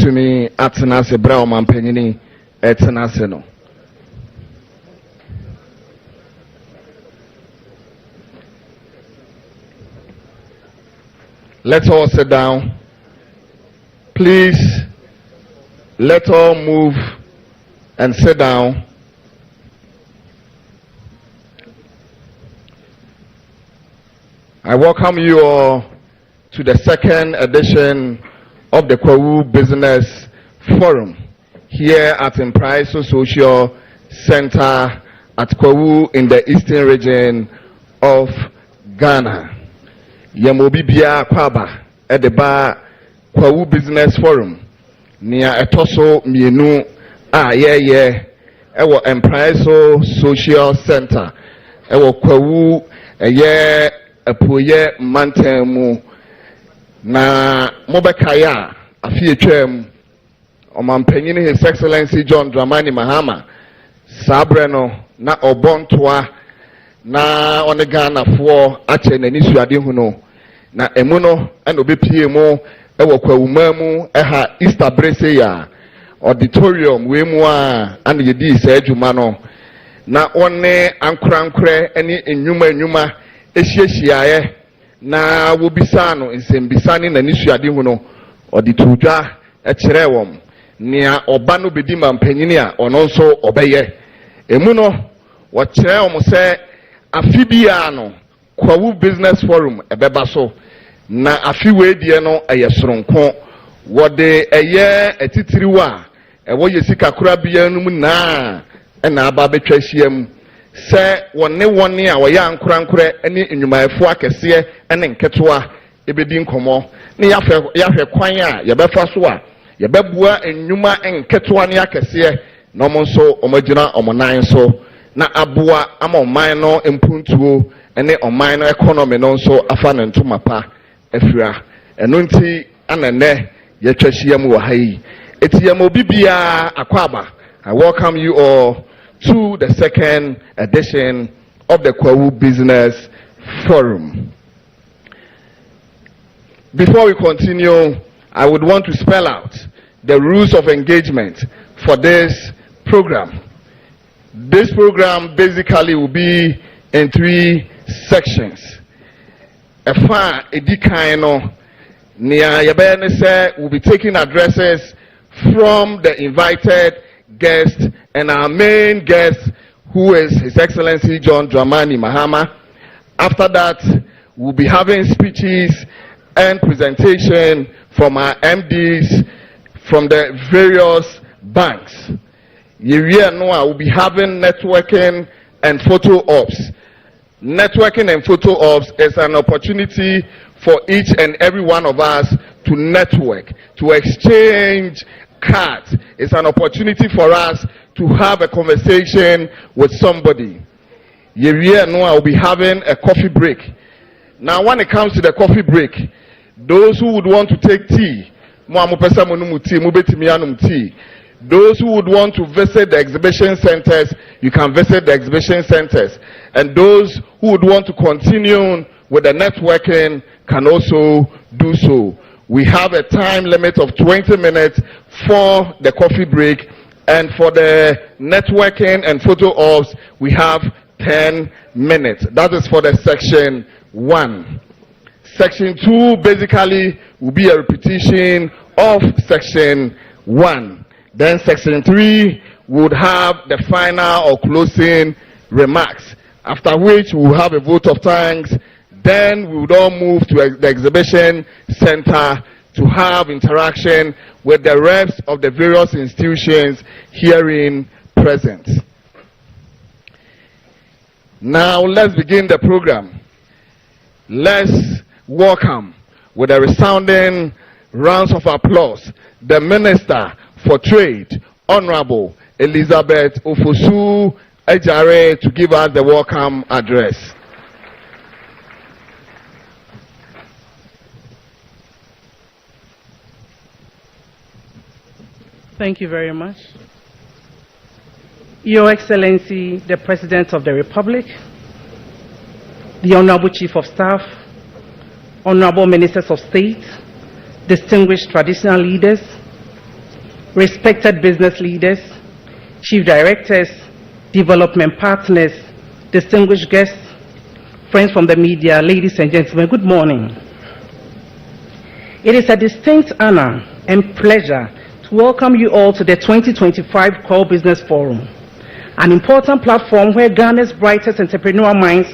to me atenase bra omanpanini etenase no. Let's all sit down. Please, let's all move and sit down. I welcome you all to the second edition of the Kwahu Business Forum here at Impraiso Social Center at Kwahu in the Eastern region of Ghana. Yamobi Bia Kwaba at the bar Kwahu Business Forum near Etoso Mienu ewo Impraiso Social Center ewo Kwahu apoye mantemu na mobekaya afietwam omampanyini His Excellency John Dramani Mahama sabreno na obontoa na onegana fo ache nani suade huno na emuno eno bepie mu ewo kwawumamu eha Easter Brese ya auditorium we mu a ane yedi sa adwuma no na one ankorankore ene enwuma ehyiehyiaye na wobisa no nsembisa ne nani suade huno auditodwa ekire wom nia oba no bedi mampanyini a ono nso obeye emuno wo kire wom se afibia no Kwahu Business Forum ebeba so na afiwe die no ayesronko wode eye etitiriwa ewo yesika kura bia no mu na na aba betwa hyiam se wone a woya ankorankore ene enwumayefo akese ene nketoa ebedi nkomo ne yahwe kwan a yebefa so a yebebua enwuma nketoa ne akese no mo nso omagina omonan so na aboa ama oman no empuntuo ene oman no economy no nso afa ne ntoma pa afira eno nti anane yetwahyiam wo hayi etiyam obibia akwaba. I welcome you all to the second edition of the Kwahu Business Forum. Before we continue, I would want to spell out the rules of engagement for this program. This program basically will be in 3 sections. Efa edikaino nia yabene se will be taking addresses from the invited guest and our main guest, who is His Excellency John Dramani Mahama. After that, we'll be having speeches and presentation from our MDs from the various banks. We'll be having networking and photo ops. Networking and photo ops is an opportunity for each and every one of us to network, to exchange cards. It's an opportunity for us to have a conversation with somebody. I'll be having a coffee break. Now, when it comes to the coffee break, those who would want to take tea, those who would want to visit the exhibition centers, you can visit the exhibition centers. And those who would want to continue with the networking can also do so. We have a time limit of 20 minutes for the coffee break, and for the networking and photo ops, we have 10 minutes. That is for the section 1. Section 2 basically will be a repetition of section 1. Then section 3 would have the final or closing remarks, after which we will have a vote of thanks. Then we would all move to the exhibition center to have interaction with the reps of the various institutions herein present. Now let's begin the program. Let's welcome with a resounding rounds of applause the Minister for Trade, Honorable Elizabeth Ofosu Ejare, to give us the welcome address. Thank you very much. Your Excellency, the President of the Republic, the Honorable Chief of Staff, Honorable Ministers of State, distinguished traditional leaders, respected business leaders, chief directors, development partners, distinguished guests, friends from the media, ladies and gentlemen, good morning. It is a distinct honor and pleasure to welcome you all to the 2025 Kwahu Business Forum, an important platform where Ghana's brightest entrepreneurial minds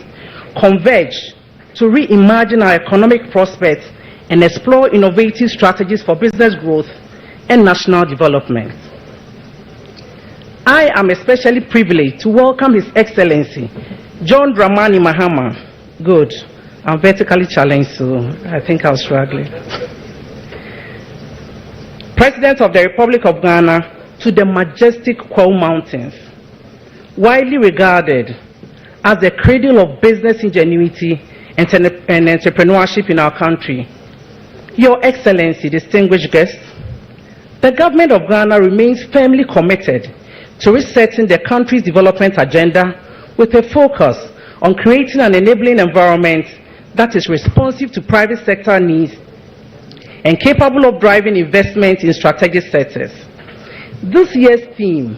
converge to reimagine our economic prospects and explore innovative strategies for business growth and national development. I am especially privileged to welcome His Excellency John Dramani Mahama. Good. I'm vertically challenged, so I think I'll struggle. President of the Republic of Ghana, to the majestic Kwahu Mountains, widely regarded as the cradle of business ingenuity and entrepreneurship in our country. Your Excellency, distinguished guests, the government of Ghana remains firmly committed to resetting the country's development agenda with a focus on creating an enabling environment that is responsive to private sector needs and capable of driving investment in strategic sectors. This year's theme,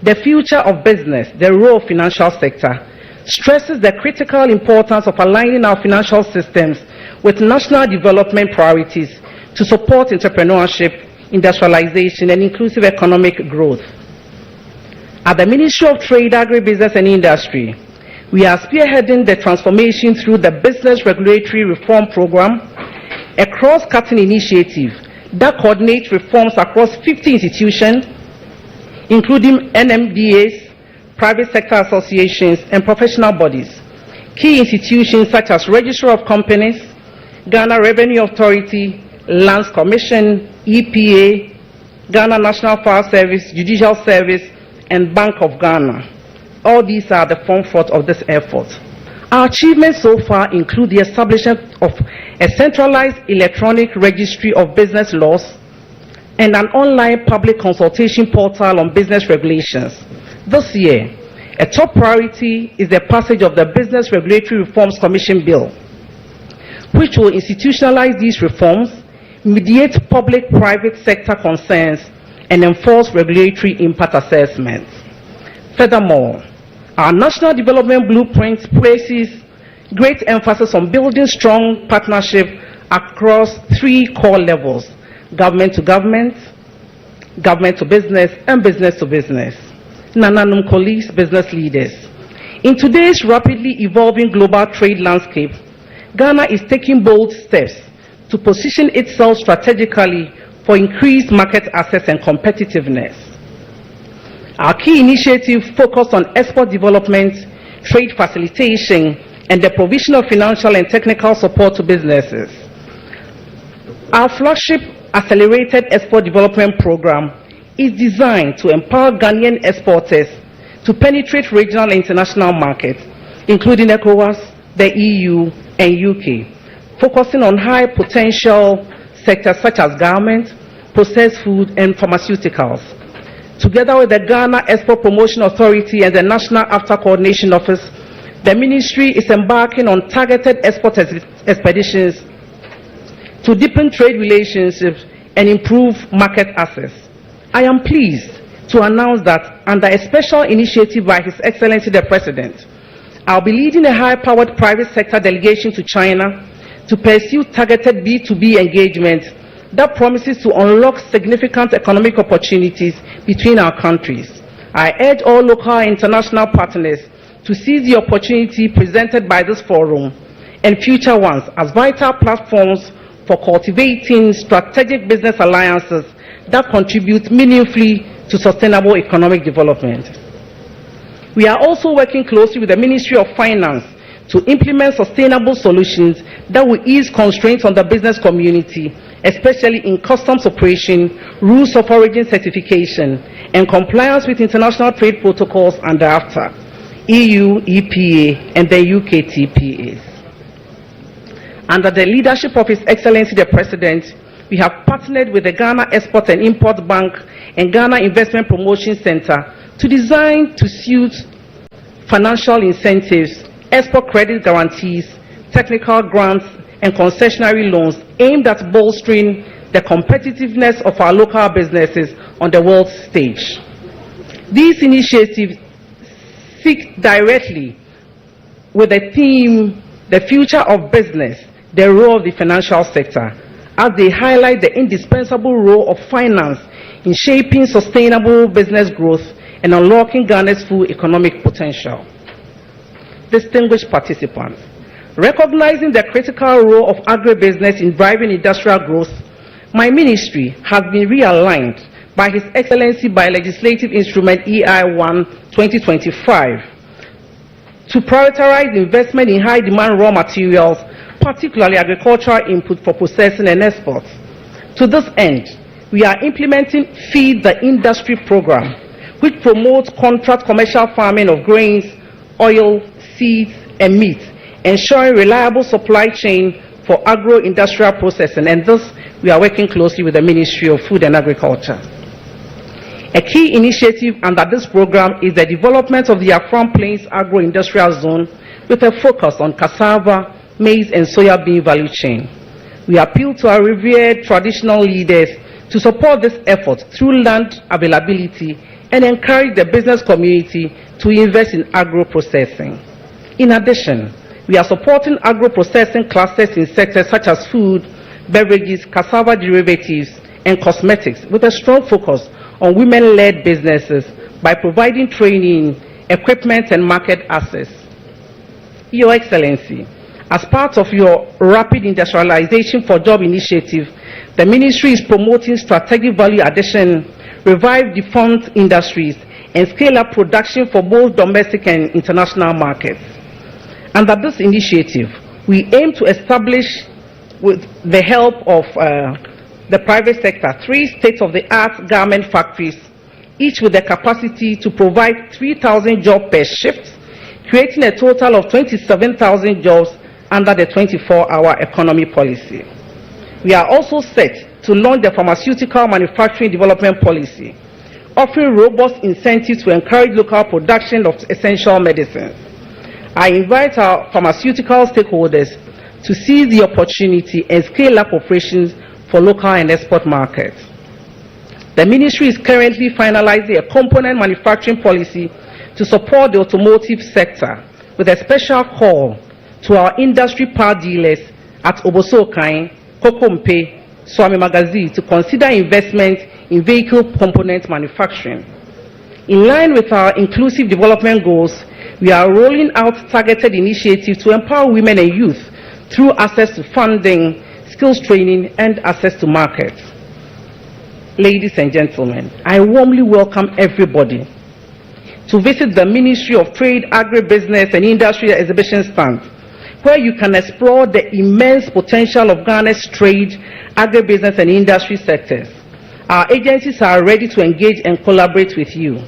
the future of business, the role of financial sector, stresses the critical importance of aligning our financial systems with national development priorities to support entrepreneurship, industrialization, and inclusive economic growth. At the Ministry of Trade, Agribusiness and Industry, we are spearheading the transformation through the Business Regulatory Reform Program, a cross-cutting initiative that coordinates reforms across 50 institutions, including NMDAs, private sector associations, and professional bodies. Key institutions such as Registrar of Companies, Ghana Revenue Authority, Lands Commission, EPA, Ghana National Fire Service, Judicial Service, and Bank of Ghana. All these are the forefront of this effort. Our achievements so far include the establishment of a centralized electronic registry of business laws and an online public consultation portal on business regulations. This year, a top priority is the passage of the Business Regulatory Reforms Commission Bill, which will institutionalize these reforms, mediate public-private sector concerns, and enforce regulatory impact assessments. Furthermore, our National Development Blueprint places great emphasis on building strong partnership across 3 core levels: government to government, government to business, and business to business. Nananum colleagues, business leaders. In today's rapidly evolving global trade landscape, Ghana is taking bold steps to position itself strategically for increased market access and competitiveness. Our key initiatives focus on export development, trade facilitation, and the provision of financial and technical support to businesses. Our flagship Accelerated Export Development Program is designed to empower Ghanaian exporters to penetrate regional and international markets, including ECOWAS, the EU, and UK, focusing on high potential sectors such as garment, processed food, and pharmaceuticals. Together with the Ghana Export Promotion Authority and the National After Coordination Office, the Ministry is embarking on targeted export expeditions to deepen trade relationships and improve market access. I am pleased to announce that under a special initiative by His Excellency the President, I'll be leading a high-powered private sector delegation to China to pursue targeted B2B engagement that promises to unlock significant economic opportunities between our countries. I urge all local and international partners to seize the opportunity presented by this forum and future ones as vital platforms for cultivating strategic business alliances that contribute meaningfully to sustainable economic development. We are also working closely with the Ministry of Finance to implement sustainable solutions that will ease constraints on the business community, especially in customs operation, rules of origin certification, and compliance with international trade protocols and thereafter, EU, EPA, and the UK TPAs. Under the leadership of His Excellency the President, we have partnered with the Ghana Export and Import Bank and Ghana Investment Promotion Center to design to suit financial incentives, export credit guarantees, technical grants, and concessionary loans aimed at bolstering the competitiveness of our local businesses on the world stage. These initiatives seek directly with the theme, the future of business, the role of the financial sector, as they highlight the indispensable role of finance in shaping sustainable business growth and unlocking Ghana's full economic potential. Distinguished participants, recognizing the critical role of agribusiness in driving industrial growth, my ministry has been realigned by His Excellency by legislative instrument GHOne 2025 to prioritize investment in high demand raw materials, particularly agricultural input for processing and exports. To this end, we are implementing Feed the Industry program, which promotes contract commercial farming of grains, oil, seeds, and meat, ensuring reliable supply chain for agro-industrial processing, and thus we are working closely with the Ministry of Food and Agriculture. A key initiative under this program is the development of the Afram Plains Agro-Industrial Zone with a focus on cassava, maize, and soya bean value chain. We appeal to our revered traditional leaders to support this effort through land availability and encourage the business community to invest in agro-processing. In addition, we are supporting agro-processing clusters in sectors such as food, beverages, cassava derivatives, and cosmetics, with a strong focus on women-led businesses by providing training, equipment, and market access. Your Excellency, as part of your Rapid Industrialization for Job initiative, the Ministry is promoting strategic value addition, revive defunct industries, and scale up production for both domestic and international markets. Under this initiative, we aim to establish, with the help of the private sector, 3 state-of-the-art garment factories, each with the capacity to provide 3,000 jobs per shift, creating a total of 27,000 jobs under the 24-hour economy policy. We are also set to launch the pharmaceutical manufacturing development policy, offering robust incentives to encourage local production of essential medicines. I invite our pharmaceutical stakeholders to seize the opportunity and scale up operations for local and export markets. The Ministry is currently finalizing a component manufacturing policy to support the automotive sector, with a special call to our industry power dealers at Obosokai, Kokompe, Swami Magazi to consider investment in vehicle component manufacturing. In line with our inclusive development goals, we are rolling out targeted initiatives to empower women and youth through access to funding, skills training, and access to markets. Ladies and gentlemen, I warmly welcome everybody to visit the Ministry of Trade, Agribusiness and Industry exhibition stand, where you can explore the immense potential of Ghana's trade, agribusiness and industry sectors. Our agencies are ready to engage and collaborate with you.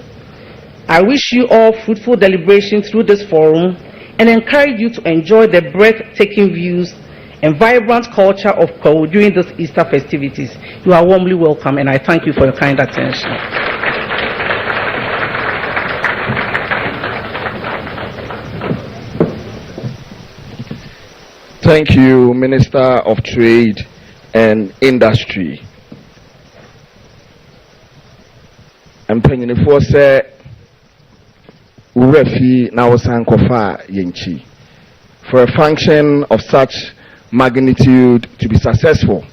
I wish you all fruitful deliberation through this forum and encourage you to enjoy the breathtaking views and vibrant culture of Kwahu during these Easter festivities. You are warmly welcome, and I thank you for your kind attention. Thank you, Minister of Trade and Industry. And Penyanifo say, Urefi Nawasan Kofa Yenchi. For a function of such magnitude to be successful,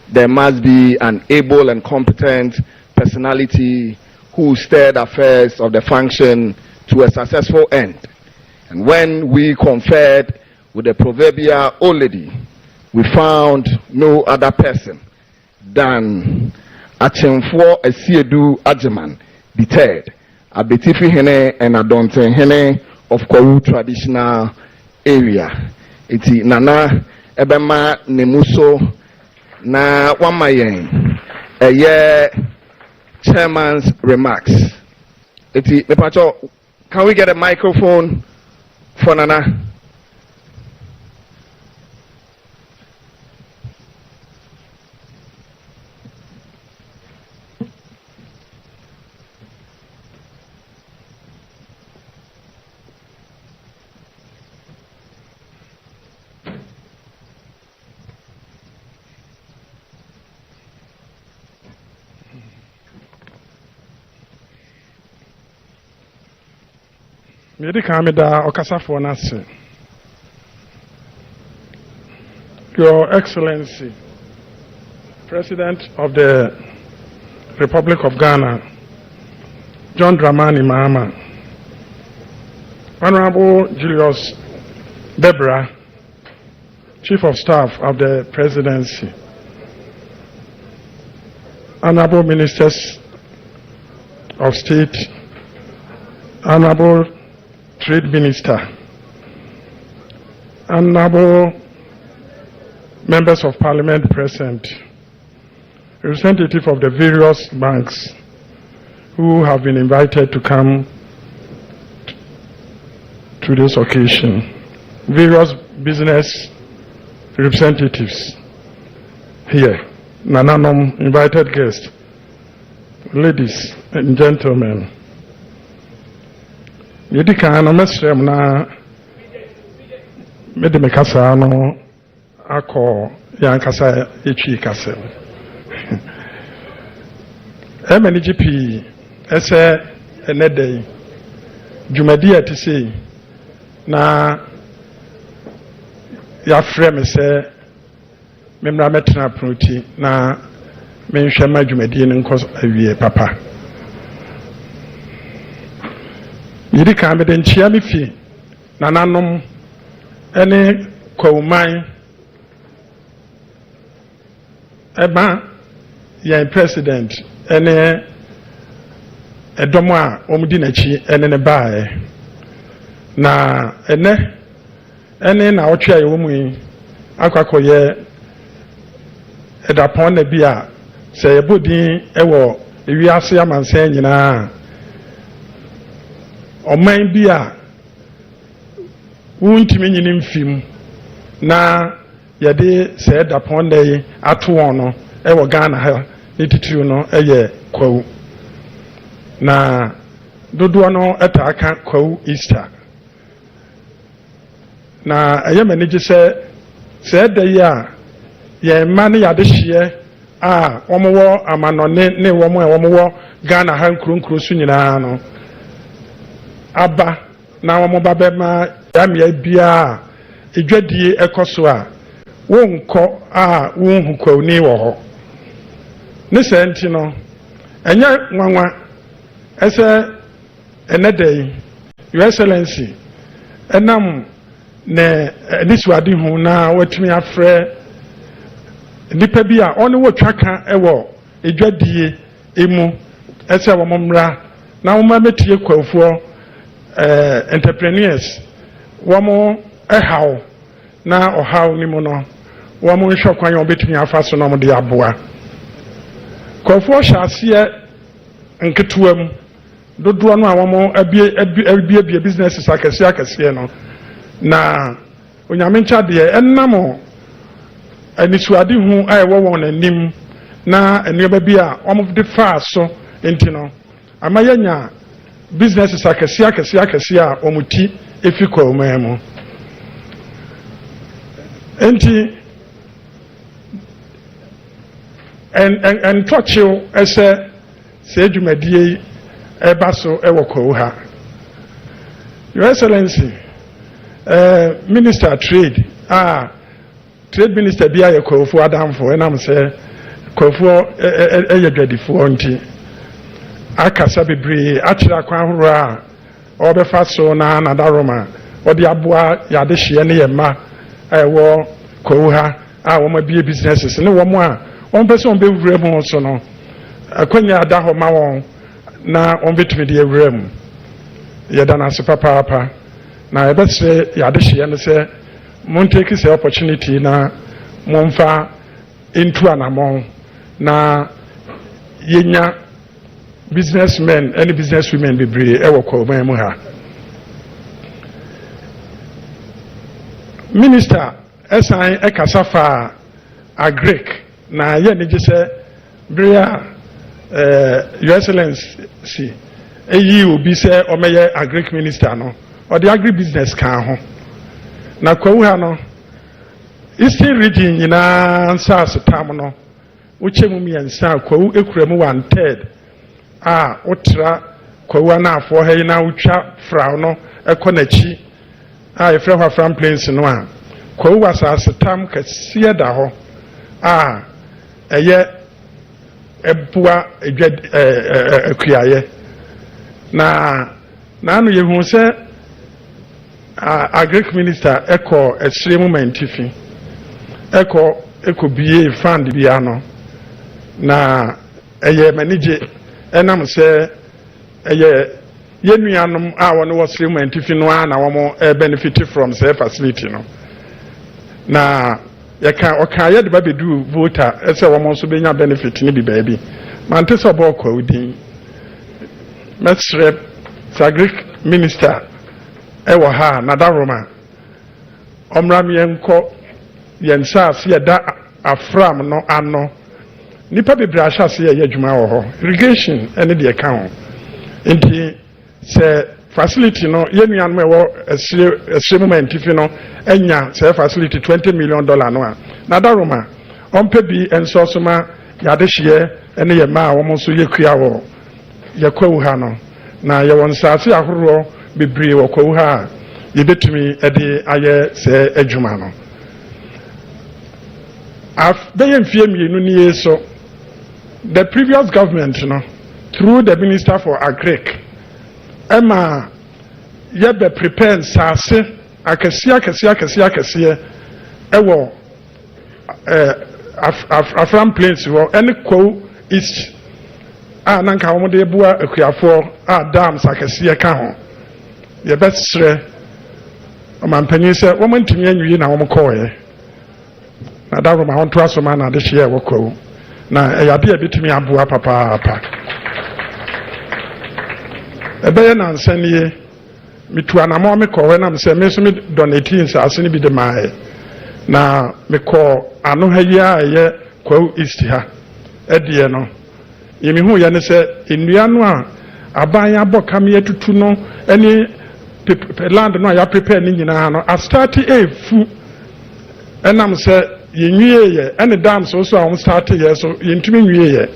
there must be an able and competent personality who steered affairs of the function to a successful end. And when we conferred with the proverbial old lady, we found no other person than Achemfo Esiedu Ajeman, the third, Abetifi Hene and Adonten Hene of Kwahu traditional area. Iti Nana Ebema Nemuso na Wamayen, a year chairman's remarks. Iti Nepacho, can we get a microphone for Nana? Your Excellency, President of the Republic of Ghana, John Dramani Mahama, Honorable Julius Debra, Chief of Staff of the Presidency, Honorable Ministers of State, Honorable Trade Minister, Honorable Members of Parliament present, representative of the various banks who have been invited to come to this occasion, various business representatives here, Nananom invited guests, ladies and gentlemen. Yedika no mesrem na mede mekasa no akọ yankasa etwi kasem. MNGP ese enedey dwumadi atise na ya frame se memra metena proti na menhwe ma dwumadi ne nkos awie papa. Yidi ka me de nchia me fi nananom ene kwauman eba yan president ene edomo a omudi nachi ene ne baae na ene na otwa ye womu yi akwakoye edapon na bia se yebodin ewo ewiase amansan nyina oman bia wuntimi nyini mfim na yade se edapon na ato ono ewo Ghana ha nititiru no eye Kwahu na dodo no etaka Kwahu Easter na eye manage se dey a ye man yade hye a omowo amanone ne womo Ghana ha nkronkro su nyina no aba na womo babema yamia bia edwadie ekoso a wonko a wonhu Kwahu ni wo ho ne senti no enya nwanwa ese enedey Your Excellency enam ne niswadi hu na watumi afre nipa bi a oni wotwaka ewo edwadie emu ese wo momra na wo ma metie Kwahufoɔ entrepreneurs wo mo ehaw na ohaw ni mu no wo mo nhwe kwan yo betumi afa so no mo de aboa Kwahufoɔ hyase nketewa mu dodo no a wo mo abie businesses akese no na onyame ncha de enamo anisuade hu a ewo won anim na eneba bi a wo de fa so enti no amayanya businesses akese a omuti efi Kwahu mu enti and touchil ese se dwumadie eba so ewo Kwahu ha. Your Excellency Minister Trade Trade Minister bia ye Kwahufoɔ adamfo enam se Kwahufoɔ eyedwadifo nti akasa bebre akira kwan horo a obefa so na nadaroma odi aboa yade hye ne yema ewo Kwahu ha a wo ma bie businesses ne wo mo a on person be wura mu so no akonya ada ho ma won na on betumi de wura mu yeda na se papa na ebese yade hye ne se mon take this opportunity na monfa into anamon na yenya businessmen and businesswomen bebre ewo Kwahu mu ha. Minister esan ekasafa agric na ye ne gise bria Your Excellency eyi obi se omeye agric minister no or the agri business kan ho na Kwahu ha no Eastern region nyina nsase tam no wochemu miensa Kwahu ekuremu 1/3 a wotra Kwahu na afo ha na wotwa fra no n'akyi a yɛfrɛ hɔ Afram Plains no a Kwahu asase tam kɛseɛ da hɔ a ɛyɛ ɛboa akuayɛ na ano yɛhu sɛ agric minister ɛkɔ akyire mu mantifi ɛkɔ bie fund bi ano na ɛyɛ manigye ɛnam sɛ ɛyɛ yɛnuanom a wɔn wɔ sire mu mantifi no a na wɔn benefit from sɛ facility no na ɔka yɛde ba bɛdu voter ɛsɛ wɔn nso bɛnya benefit ne bi baabi mante sɛ ɔbɔ Kwahu din mɛsrɛ agric minister ɛwɔ ha nadaroma ɔmmra yɛnkɔ yɛn nsaase yɛda Afram no ano nipa bebree ahyɛ ase yɛyɛ adwuma wɔ hɔ irrigation ɛne deɛ ka ho nti sɛ facility no yɛnuanom ɛwɔ ɛsire mu mantifi no ɛnya sɛ facility $20 million no a nadaroma ɔmpɛ bi ɛnsɔ so ma yɛadehyeɛ ɛne yɛ mmaa a wɔn nso yɛkua wɔ yɛ Kwahu ha no na yɛwɔ nsaase ahoroɔ bebree wɔ Kwahu ha a yɛbɛtumi ɛde ayɛ sɛ adwuma no bɛyɛ mfie mmienu nie so the previous government no through the minister for agric ɛma yɛbɛ prepare nsaase akɛseɛ ɛwɔ Afram Plains hɔ ɛne Kwahu East a nanka wɔn de bua akuafoɔ a dams akɛseɛ ka ho yɛbɛsrɛ ɔmanpanyin sɛ wɔn ntumi anwie na wɔn kɔɔɛ na daroma wɔn to asoma na adehyeɛ ɛwɔ Kwahu na ɛyɛ ade a ɛbɛtumi aboa papaapa ɛbɛyɛ nansa nie metu anamɔ mekɔɔɛ nam sɛ me nso me donate nsaase no bi de maaɛ na mekɔ ano ha yi a ɛyɛ Kwahu East ha ɛdeɛ no yɛmehu yɛ ne sɛ nnua no a aban abɔ kam yɛtutu no ɛne land no a yɛaprepare ne nyinaa no astarte ɛfu ɛnam sɛ yɛnwieyɛ ɛne dam so a wɔn starte yɛ so yɛntumi nwieyɛ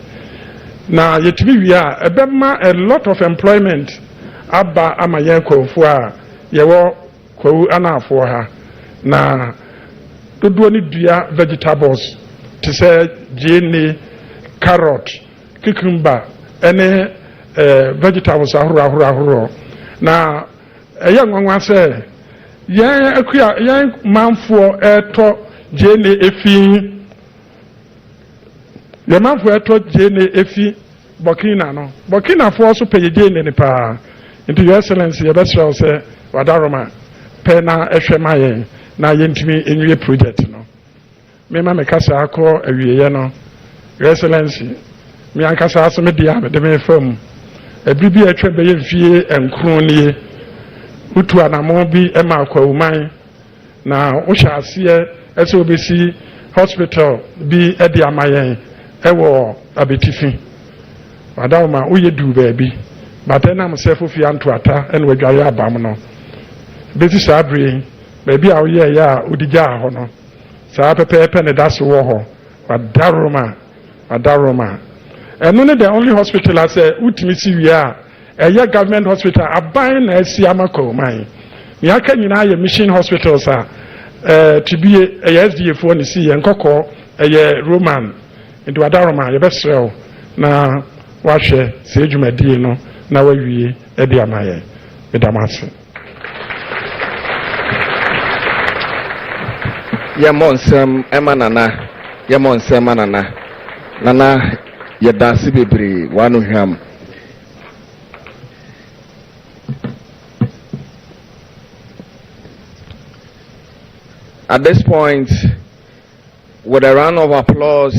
na yɛtumi wie a ɛbɛma a lot of employment aba ama yɛn Kwahufoɔ a yɛwɔ Kwahu anaafoɔ ha na dodoɔ ne dua vegetables te sɛ GHOne carrot cucumber ɛne vegetables ahorow na ɛyɛ nwanwa sɛ yɛn manfoɔ ɛtɔ GHOne efi yɛn manfoɔ ɛtɔ GHOne efi Burkina foɔ so pɛ GHOne ne paa nti your excellence yɛbɛsrɛ sɛ wadaroma pɛ na ɛhwɛ ma yɛn na yɛntumi enwie project no mema mekasa akɔ awieɛ no your excellence me ankasa aso me dia me de me fam ebiri bi atwa bɛyɛ mfie nkron nie utu anamo bi ɛma Kwahu man na wohyɛ aseɛ ɛsɛ obesi hospital bi ɛde ama yɛn ɛwɔ abetifi wadawoma woyɛ du baabi batenam sɛ fofi antoata ɛna wadware abam no besi saa bere baabi a woyɛ yɛ a odigya hɔ no saa pɛpɛɛpɛ ne da so wɔ hɔ wadaroma ɛno ne the only hospital asɛ wotumi si wie a ɛyɛ government hospital aban na asi ama Kwahu man ne aka nyinaa yɛ mission hospitals a tibie ɛyɛ SDA foɔ ne si yɛ nkɔkɔɔ ɛyɛ Roman nti wadaroma yɛbɛsrɛ wo na wahwɛ sɛ adwumadie no na wawie ɛde ama yɛn medam ase yɛmmɔ nsɛm ɛma nana yɛda ase bebree wano hwam at this point with a round of applause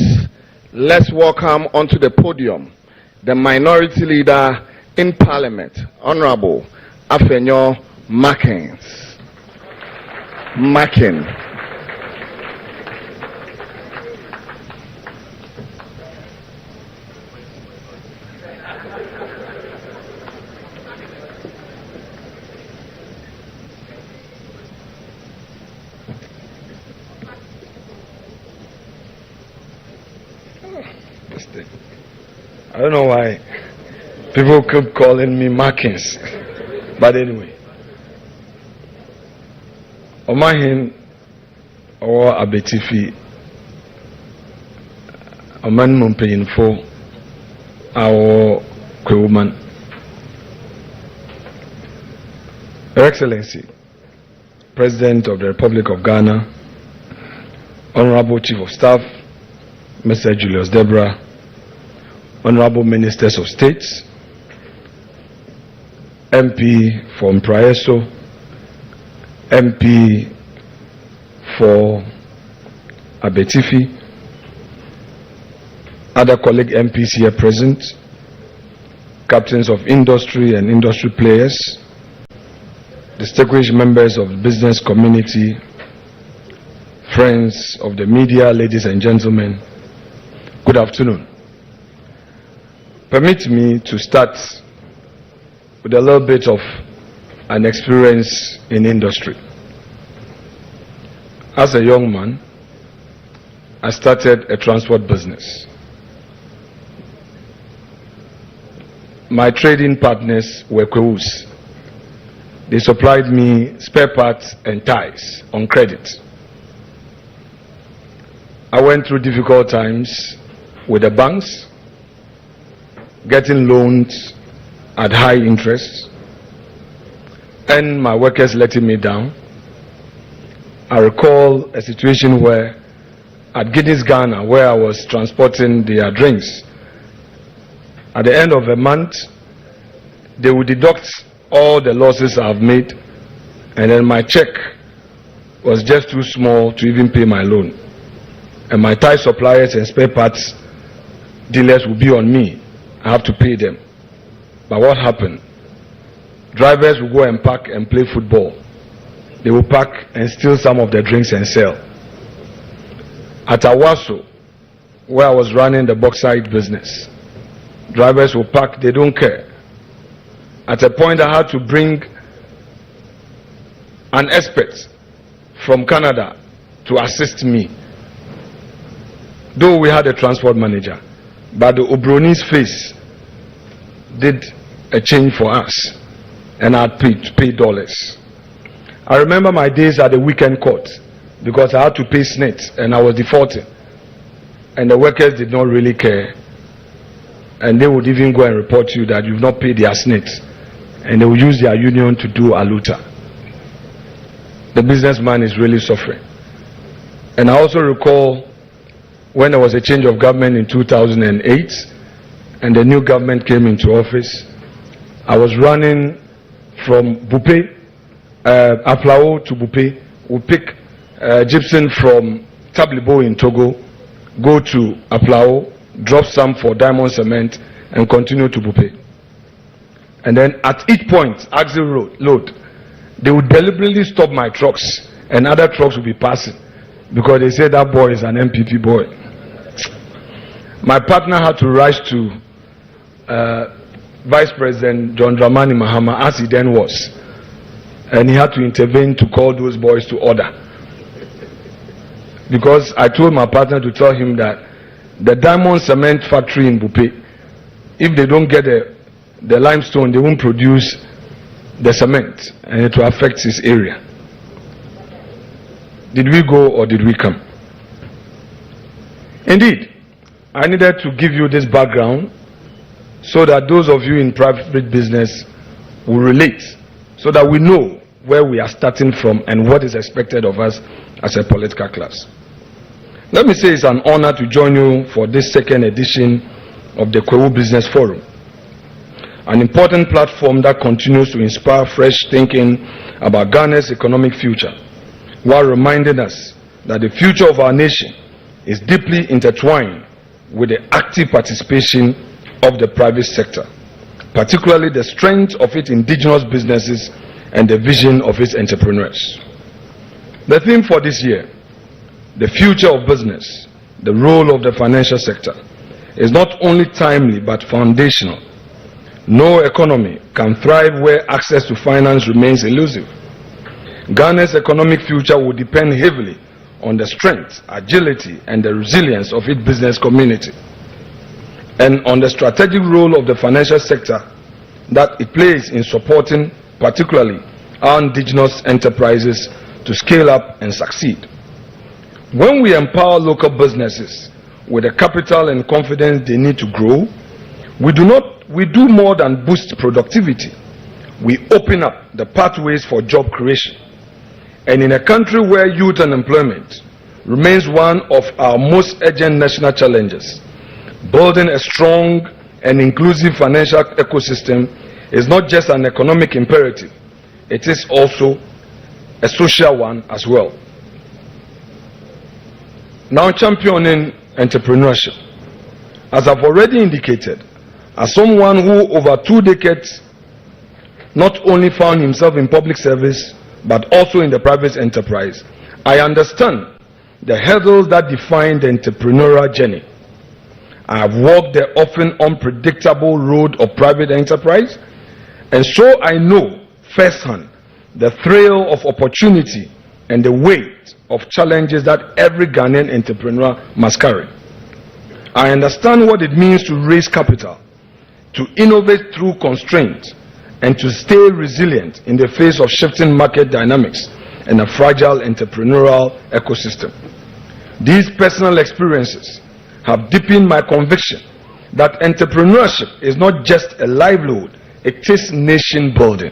let's welcome onto the podium the minority leader in Parliament, Honorable Afenyo Makin. I don't know why people keep calling me Markins. But anyway, Omahin or Abetifi, Oman Mumpeinfo, our Kwuman. Your Excellency, President of the Republic of Ghana, Honorable Chief of Staff, Mr. Julius Debra, Honorable Ministers of State, MP from Praeso, MP for Abetifi, other colleague MPs here present, captains of industry and industry players, distinguished members of the business community, friends of the media, ladies and gentlemen, good afternoon. Permit me to start with a little bit of an experience in industry. As a young man, I started a transport business. My trading partners were Kwahus. They supplied me spare parts and ties on credit. I went through difficult times with the banks, getting loans at high interest, and my workers letting me down. I recall a situation where at Guinness, Ghana, where I was transporting their drinks, at the end of a month, they would deduct all the losses I've made, and then my check was just too small to even pay my loan. And my tie suppliers and spare parts dealers will be on me. I have to pay them. But what happened? Drivers will go and park and play football. They will park and steal some of the drinks and sell. At Awaso, where I was running the bauxite business, drivers will park, they don't care. At a point I had to bring an expert from Canada to assist me. Though we had a transport manager, but the Obroni's face did a change for us, and I had to pay dollars. I remember my days at the weekend court because I had to pay SNET and I was defaulting, and the workers did not really care, and they would even go and report you that you've not paid their SNET, and they will use their union to do aluta. The businessman is really suffering. And I also recall when there was a change of government in 2008 and the new government came into office, I was running from Bupe, Aplao to Bupe. We pick gypsum from Tablibo in Togo, go to Aplao, drop some for diamond cement, and continue to Bupe. And then at each point, axle load, they would deliberately stop my trucks and other trucks would be passing because they said that boy is an MPP boy. My partner had to rise to Vice President John Dramani Mahama, as he then was, and he had to intervene to call those boys to order. Because I told my partner to tell him that the diamond cement factory in Bupe, if they don't get the limestone, they won't produce the cement, and it will affect his area. Did we go or did we come? Indeed, I needed to give you this background so that those of you in private business will relate, so that we know where we are starting from and what is expected of us as a political class. Let me say it's an honor to join you for this second edition of the Kwahu Business Forum, an important platform that continues to inspire fresh thinking about Ghana's economic future, while reminding us that the future of our nation is deeply intertwined with the active participation of the private sector, particularly the strength of its indigenous businesses and the vision of its entrepreneurs. The theme for this year, the future of business, the role of the financial sector, is not only timely but foundational. No economy can thrive where access to finance remains elusive. Ghana's economic future will depend heavily on the strength, agility, and the resilience of its business community, and on the strategic role of the financial sector that it plays in supporting particularly our indigenous enterprises to scale up and succeed. When we empower local businesses with the capital and confidence they need to grow, we do more than boost productivity. We open up the pathways for job creation. And in a country where youth unemployment remains one of our most urgent national challenges, building a strong and inclusive financial ecosystem is not just an economic imperative, it is also a social one as well. Now, championing entrepreneurship. As I've already indicated, as someone who over 2 decades not only found himself in public service but also in the private enterprise, I understand the hurdles that define the entrepreneurial journey. I have walked the often unpredictable road of private enterprise, and so I know firsthand the thrill of opportunity and the weight of challenges that every Ghanaian entrepreneur must carry. I understand what it means to raise capital, to innovate through constraints, and to stay resilient in the face of shifting market dynamics and a fragile entrepreneurial ecosystem. These personal experiences have deepened my conviction that entrepreneurship is not just a livelihood, it is nation building.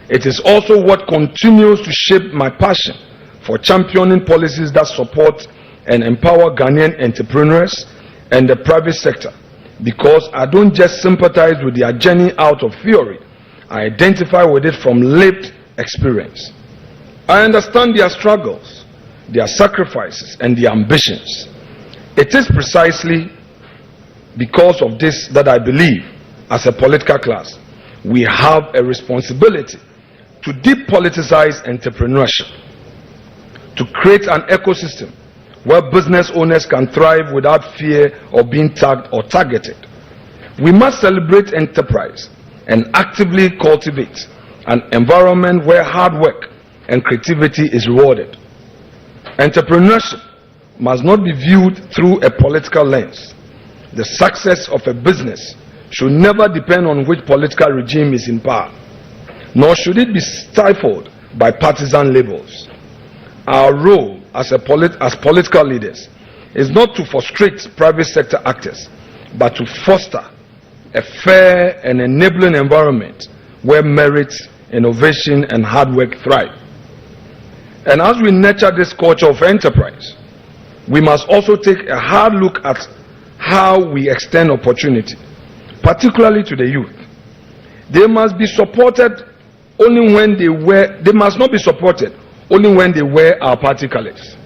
It is also what continues to shape my passion for championing policies that support and empower Ghanaian entrepreneurs and the private sector, because I don't just sympathize with their journey out of theory, I identify with it from lived experience. I understand their struggles, their sacrifices, and their ambitions. It is precisely because of this that I believe, as a political class, we have a responsibility to depoliticize entrepreneurship, to create an ecosystem where business owners can thrive without fear of being tagged or targeted. We must celebrate enterprise and actively cultivate an environment where hard work and creativity is rewarded. Entrepreneurship must not be viewed through a political lens. The success of a business should never depend on which political regime is in power, nor should it be stifled by partisan labels. Our role as political leaders is not to frustrate private sector actors, but to foster a fair and enabling environment where merit, innovation, and hard work thrive. And as we nurture this culture of enterprise, we must also take a hard look at how we extend opportunity, particularly to the youth. They must be supported only when they must not be supported only when they wear our party colors.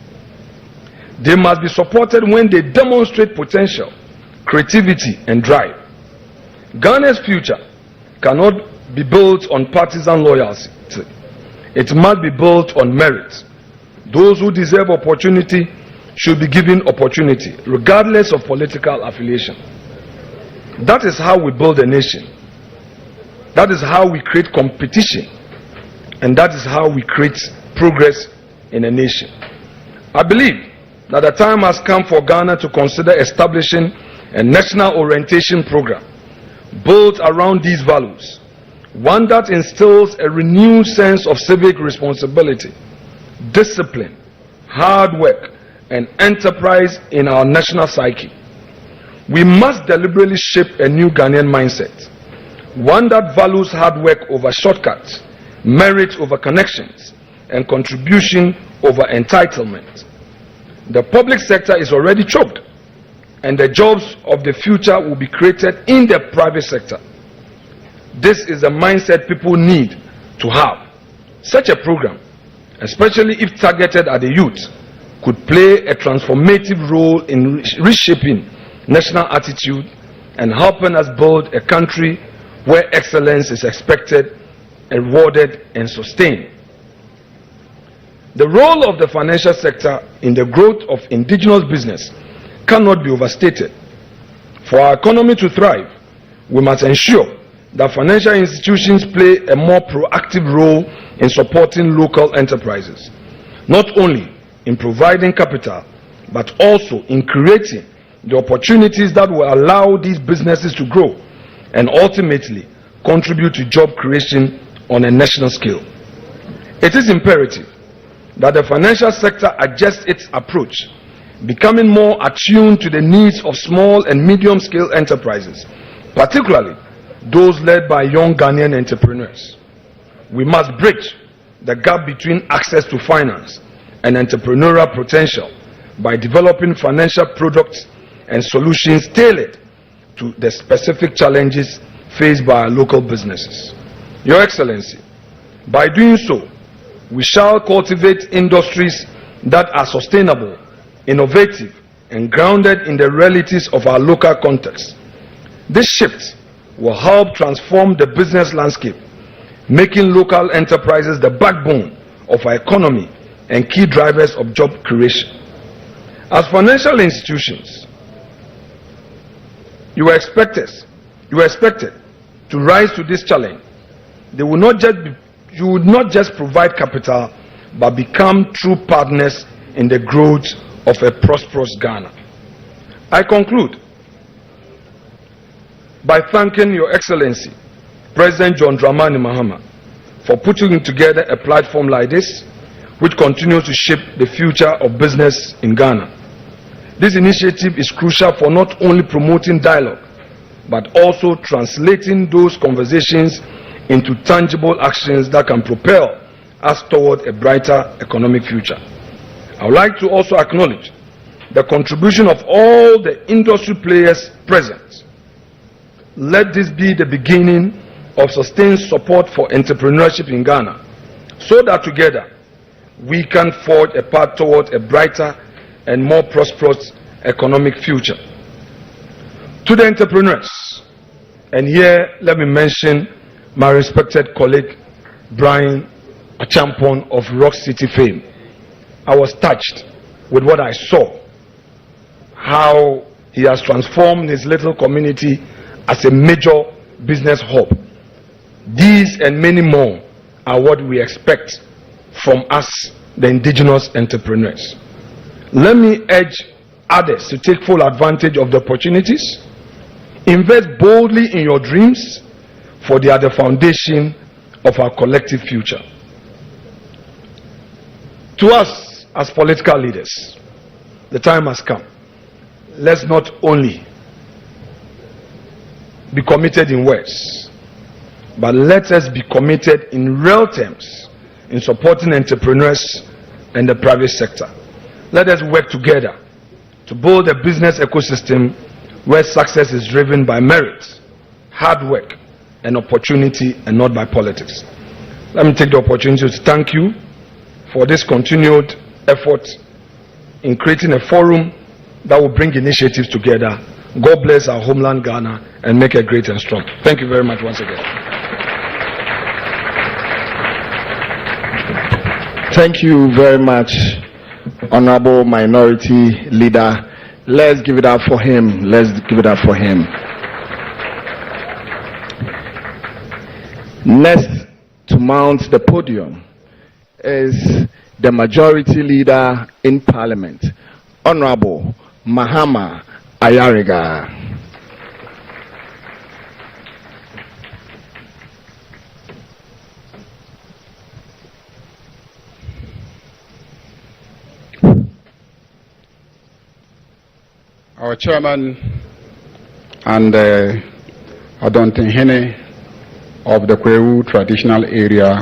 They must be supported when they demonstrate potential, creativity, and drive. Ghana's future cannot be built on partisan loyalty. It must be built on merit. Those who deserve opportunity should be given opportunity, regardless of political affiliation. That is how we build a nation. That is how we create competition. And that is how we create progress in a nation. I believe that the time has come for Ghana to consider establishing a national orientation program built around these values, one that instills a renewed sense of civic responsibility, discipline, hard work, and enterprise in our national psyche. We must deliberately shape a new Ghanaian mindset, one that values hard work over shortcuts, merit over connections, and contribution over entitlement. The public sector is already choked, and the jobs of the future will be created in the private sector. This is a mindset people need to have. Such a program, especially if targeted at the youth, could play a transformative role in reshaping national attitude and helping us build a country where excellence is expected, rewarded, and sustained. The role of the financial sector in the growth of indigenous business cannot be overstated. For our economy to thrive, we must ensure that financial institutions play a more proactive role in supporting local enterprises, not only in providing capital, but also in creating the opportunities that will allow these businesses to grow and ultimately contribute to job creation on a national scale. It is imperative that the financial sector adjusts its approach, becoming more attuned to the needs of small and medium-scale enterprises, particularly those led by young Ghanaian entrepreneurs. We must bridge the gap between access to finance and entrepreneurial potential by developing financial products and solutions tailored to the specific challenges faced by our local businesses. Your Excellency, by doing so, we shall cultivate industries that are sustainable, innovative, and grounded in the realities of our local context. This shift will help transform the business landscape, making local enterprises the backbone of our economy and key drivers of job creation. As financial institutions, you are expected to rise to this challenge. You would not just provide capital, but become true partners in the growth of a prosperous Ghana. I conclude by thanking Your Excellency, President John Dramani Mahama, for putting together a platform like this, which continues to shape the future of business in Ghana. This initiative is crucial for not only promoting dialogue, but also translating those conversations into tangible actions that can propel us toward a brighter economic future. I would like to also acknowledge the contribution of all the industry players present. Let this be the beginning of sustained support for entrepreneurship in Ghana, so that together we can forge a path toward a brighter and more prosperous economic future. To the entrepreneurs, and here let me mention my respected colleague Brian Achampon of Rock City fame. I was touched with what I saw, how he has transformed his little community as a major business hub. These and many more are what we expect from us, the indigenous entrepreneurs. Let me urge others to take full advantage of the opportunities. Invest boldly in your dreams, for they are the foundation of our collective future. To us as political leaders, the time has come. Let's not only be committed in words, but let us be committed in real terms in supporting entrepreneurs and the private sector. Let us work together to build a business ecosystem where success is driven by merit, hard work, and opportunity, and not by politics. Let me take the opportunity to thank you for this continued effort in creating a forum that will bring initiatives together. God bless our homeland Ghana and make it great and strong. Thank you very much once again. Thank you very much, Honorable Minority Leader. Let's give it up for him. Let's give it up for him. Next to mount the podium is the Majority Leader in Parliament, Honorable Mahama Ayariga. Our chairman and Adontenhene of the Kwahu traditional area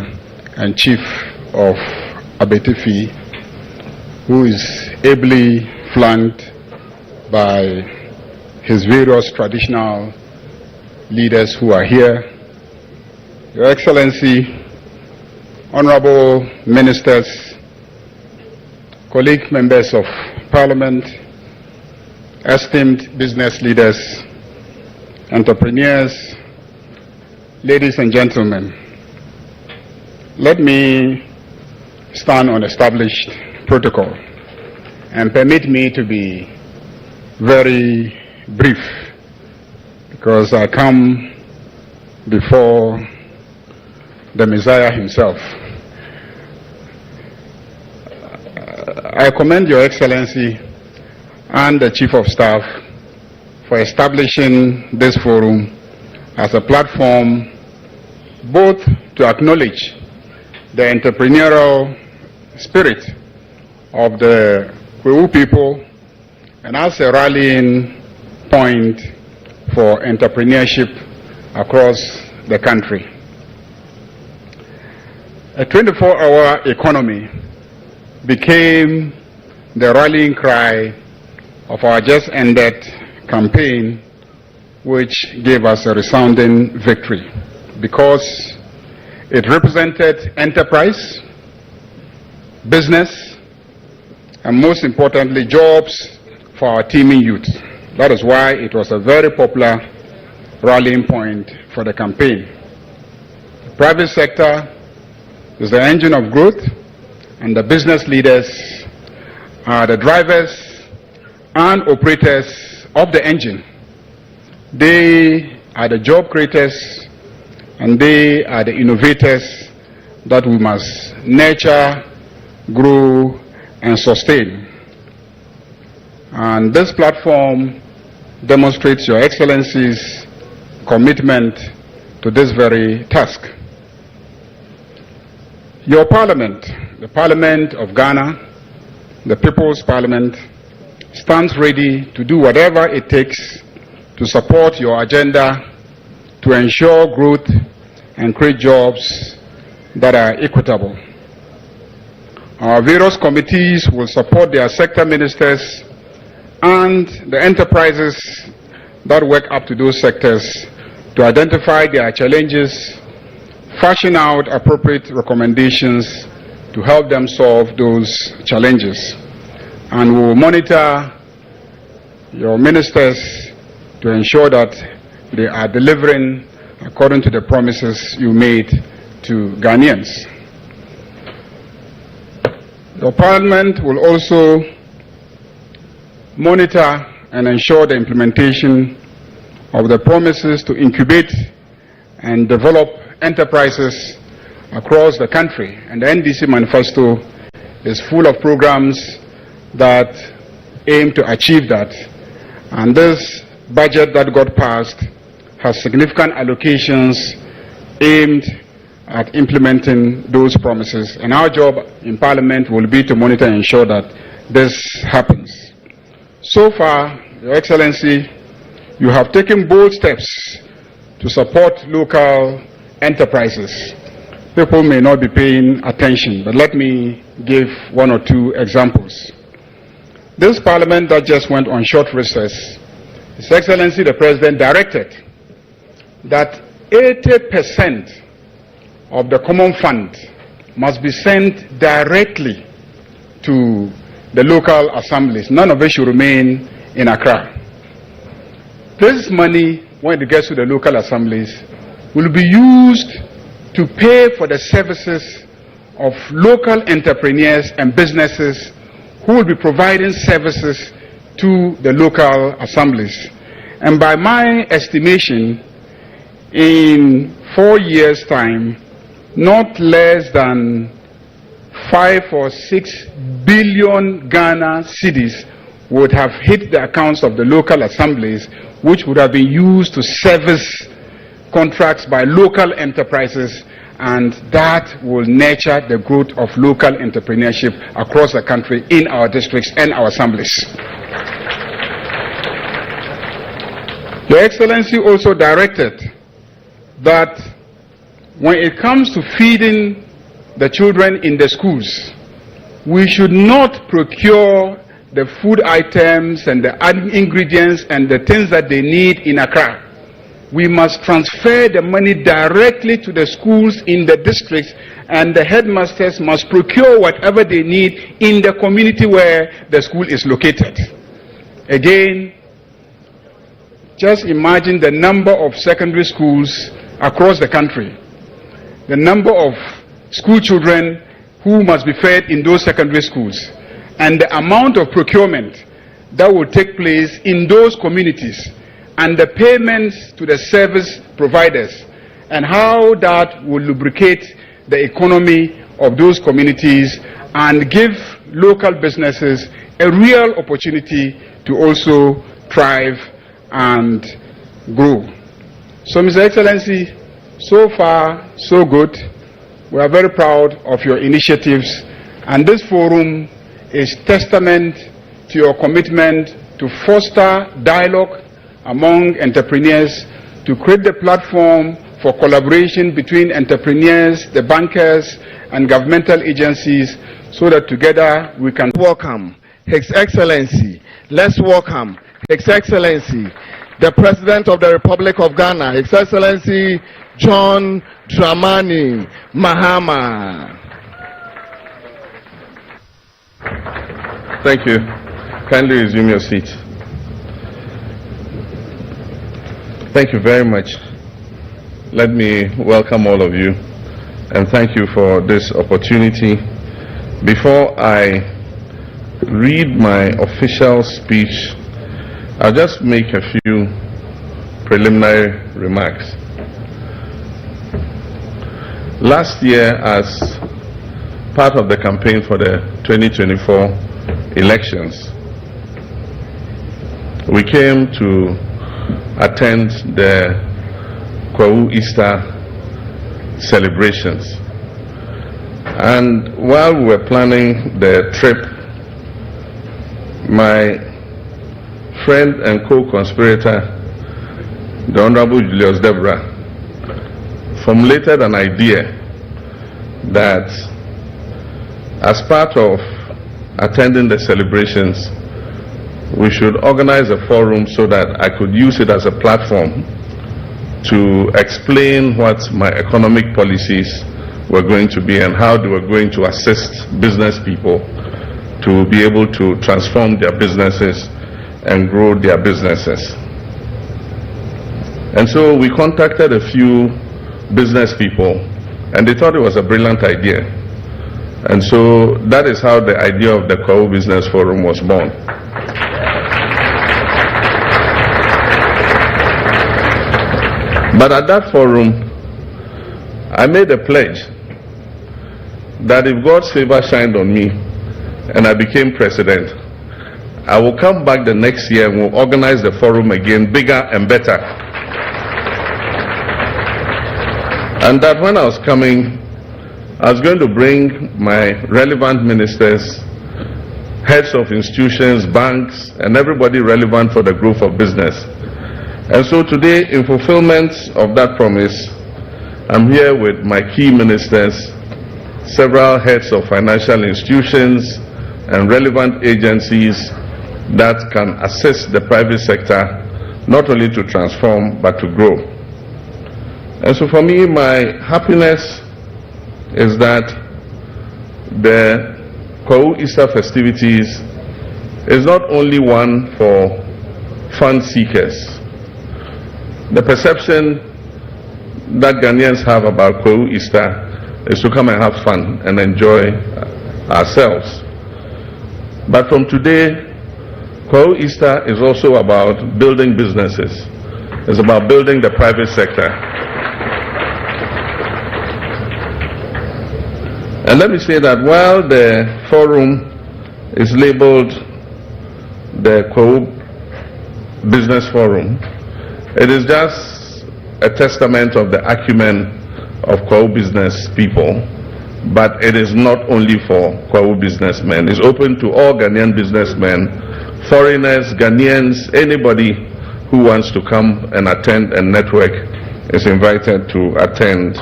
and chief of Abetifi, who is ably flanked by his various traditional leaders who are here, Your Excellency, honorable ministers, colleague members of Parliament, esteemed business leaders, entrepreneurs, ladies and gentlemen, let me stand on established protocol and permit me to be very brief, because I come before the Messiah himself. I commend Your Excellency and the Chief of Staff for establishing this forum as a platform both to acknowledge the entrepreneurial spirit of the Kwahu people and as a rallying point for entrepreneurship across the country. A 24-hour economy became the rallying cry of our just ended campaign, which gave us a resounding victory because it represented enterprise, business, and most importantly, jobs for our teeming youth. That is why it was a very popular rallying point for the campaign. The private sector is the engine of growth, and the business leaders are the drivers and operators of the engine. They are the job creators and they are the innovators that we must nurture, grow, and sustain. And this platform demonstrates Your Excellency's commitment to this very task. Your Parliament, the Parliament of Ghana, the People's Parliament, stands ready to do whatever it takes to support your agenda to ensure growth and create jobs that are equitable. Our various committees will support their sector ministers and the enterprises that work up to those sectors to identify their challenges, fashion out appropriate recommendations to help them solve those challenges. And we will monitor your ministers to ensure that they are delivering according to the promises you made to Ghanaians. Your Parliament will also monitor and ensure the implementation of the promises to incubate and develop enterprises across the country. And the NDC manifesto is full of programs that aim to achieve that. And this budget that got passed has significant allocations aimed at implementing those promises. And our job in Parliament will be to monitor and ensure that this happens. So far, Your Excellency, you have taken bold steps to support local enterprises. People may not be paying attention, but let me give one or two examples. This Parliament that just went on short recess, His Excellency the President directed that 80% of the common fund must be sent directly to the local assemblies. None of it should remain in Accra. This money, when it gets to the local assemblies, will be used to pay for the services of local entrepreneurs and businesses who will be providing services to the local assemblies. And by my estimation, in 4 years' time, not less than 5 or 6 billion Ghana cedis would have hit the accounts of the local assemblies, which would have been used to service contracts by local enterprises, and that will nurture the growth of local entrepreneurship across the country in our districts and our assemblies. Your Excellency also directed that when it comes to feeding the children in the schools, we should not procure the food items and the ingredients and the things that they need in Accra. We must transfer the money directly to the schools in the districts, and the headmasters must procure whatever they need in the community where the school is located. Again, just imagine the number of secondary schools across the country, the number of school children who must be fed in those secondary schools, and the amount of procurement that will take place in those communities, and the payments to the service providers, and how that will lubricate the economy of those communities and give local businesses a real opportunity to also thrive and grow. So, Mr. Excellency, so far, so good. We are very proud of your initiatives, And this forum is testament to your commitment to foster dialogue among entrepreneurs, to create the platform for collaboration between entrepreneurs, the bankers, and governmental agencies, so that together we can welcome His Excellency. Let's welcome His Excellency, the President of the Republic of Ghana, His Excellency John Dramani Mahama. Thank you. Kindly resume your seat. Thank you very much. Let me welcome all of you and thank you for this opportunity. Before I read my official speech, I'll just make a few preliminary remarks. Last year, as part of the campaign for the 2024 elections, we came to attend the Kwahu Easter celebrations. And while we were planning the trip, my friend and co-conspirator, the Honorable Julius Debra, formulated an idea that as part of attending the celebrations, we should organize a forum so that I could use it as a platform to explain what my economic policies were going to be and how they were going to assist business people to be able to transform their businesses and grow their businesses. And so we contacted a few business people and they thought it was a brilliant idea. And so that is how the idea of the Kwahu Business Forum was born. But at that forum, I made a pledge that if God's favor shined on me and I became president, I will come back the next year and we'll organize the forum again, bigger and better. And that when I was coming, I was going to bring my relevant ministers, heads of institutions, banks, and everybody relevant for the growth of business. And so today, in fulfillment of that promise, I'm here with my key ministers, several heads of financial institutions and relevant agencies that can assist the private sector not only to transform but to grow. And so for me, my happiness is that the Kwahu Easter festivities is not only one for fun seekers. The perception that Ghanaians have about Kwahu Easter is to come and have fun and enjoy ourselves. But from today, Kwahu Easter is also about building businesses. It's about building the private sector. And let me say that while the forum is labeled the Kwahu Business Forum, it is just a testament of the acumen of Kwahu business people, but it is not only for Kwahu businessmen. It's open to all Ghanaian businessmen, foreigners, Ghanaians, anybody who wants to come and attend and network is invited to attend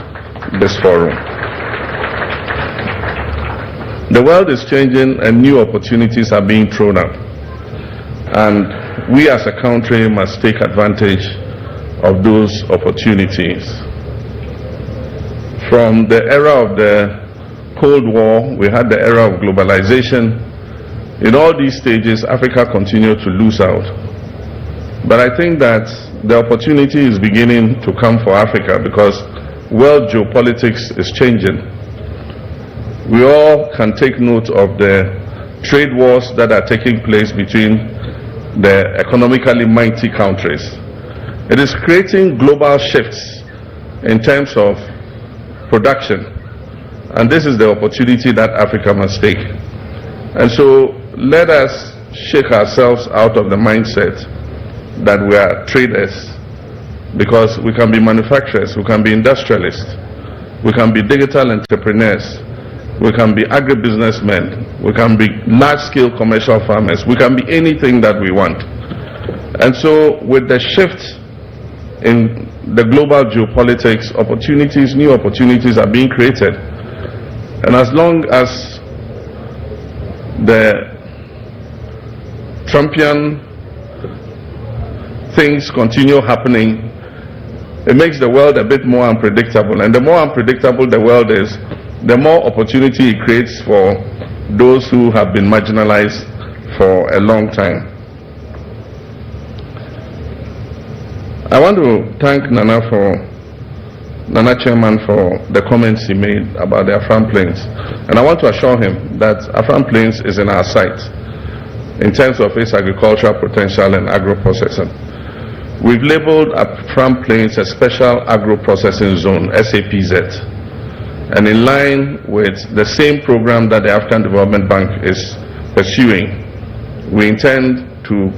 this forum. The world is changing and new opportunities are being thrown up. And we as a country must take advantage of those opportunities. From the era of the Cold War, we had the era of globalization. In all these stages, Africa continued to lose out. But I think that the opportunity is beginning to come for Africa because world geopolitics is changing. We all can take note of the trade wars that are taking place between the economically mighty countries. It is creating global shifts in terms of production, and this is the opportunity that Africa must take. And so let us shake ourselves out of the mindset that we are traders, because we can be manufacturers, we can be industrialists, we can be digital entrepreneurs, we can be agribusinessmen, we can be large-scale commercial farmers, we can be anything that we want. And so with the shift in the global geopolitics, new opportunities are being created. And as long as the Trumpian things continue happening, it makes the world a bit more unpredictable. And the more unpredictable the world is, the more opportunity it creates for those who have been marginalized for a long time. I want to thank Nana Chairman for the comments he made about the Afram Plains. And I want to assure him that Afram Plains is in our sight in terms of its agricultural potential and agro-processing. We've labeled Afram Plains a special agro-processing zone, SAPZ. And in line with the same program that the African Development Bank is pursuing, we intend to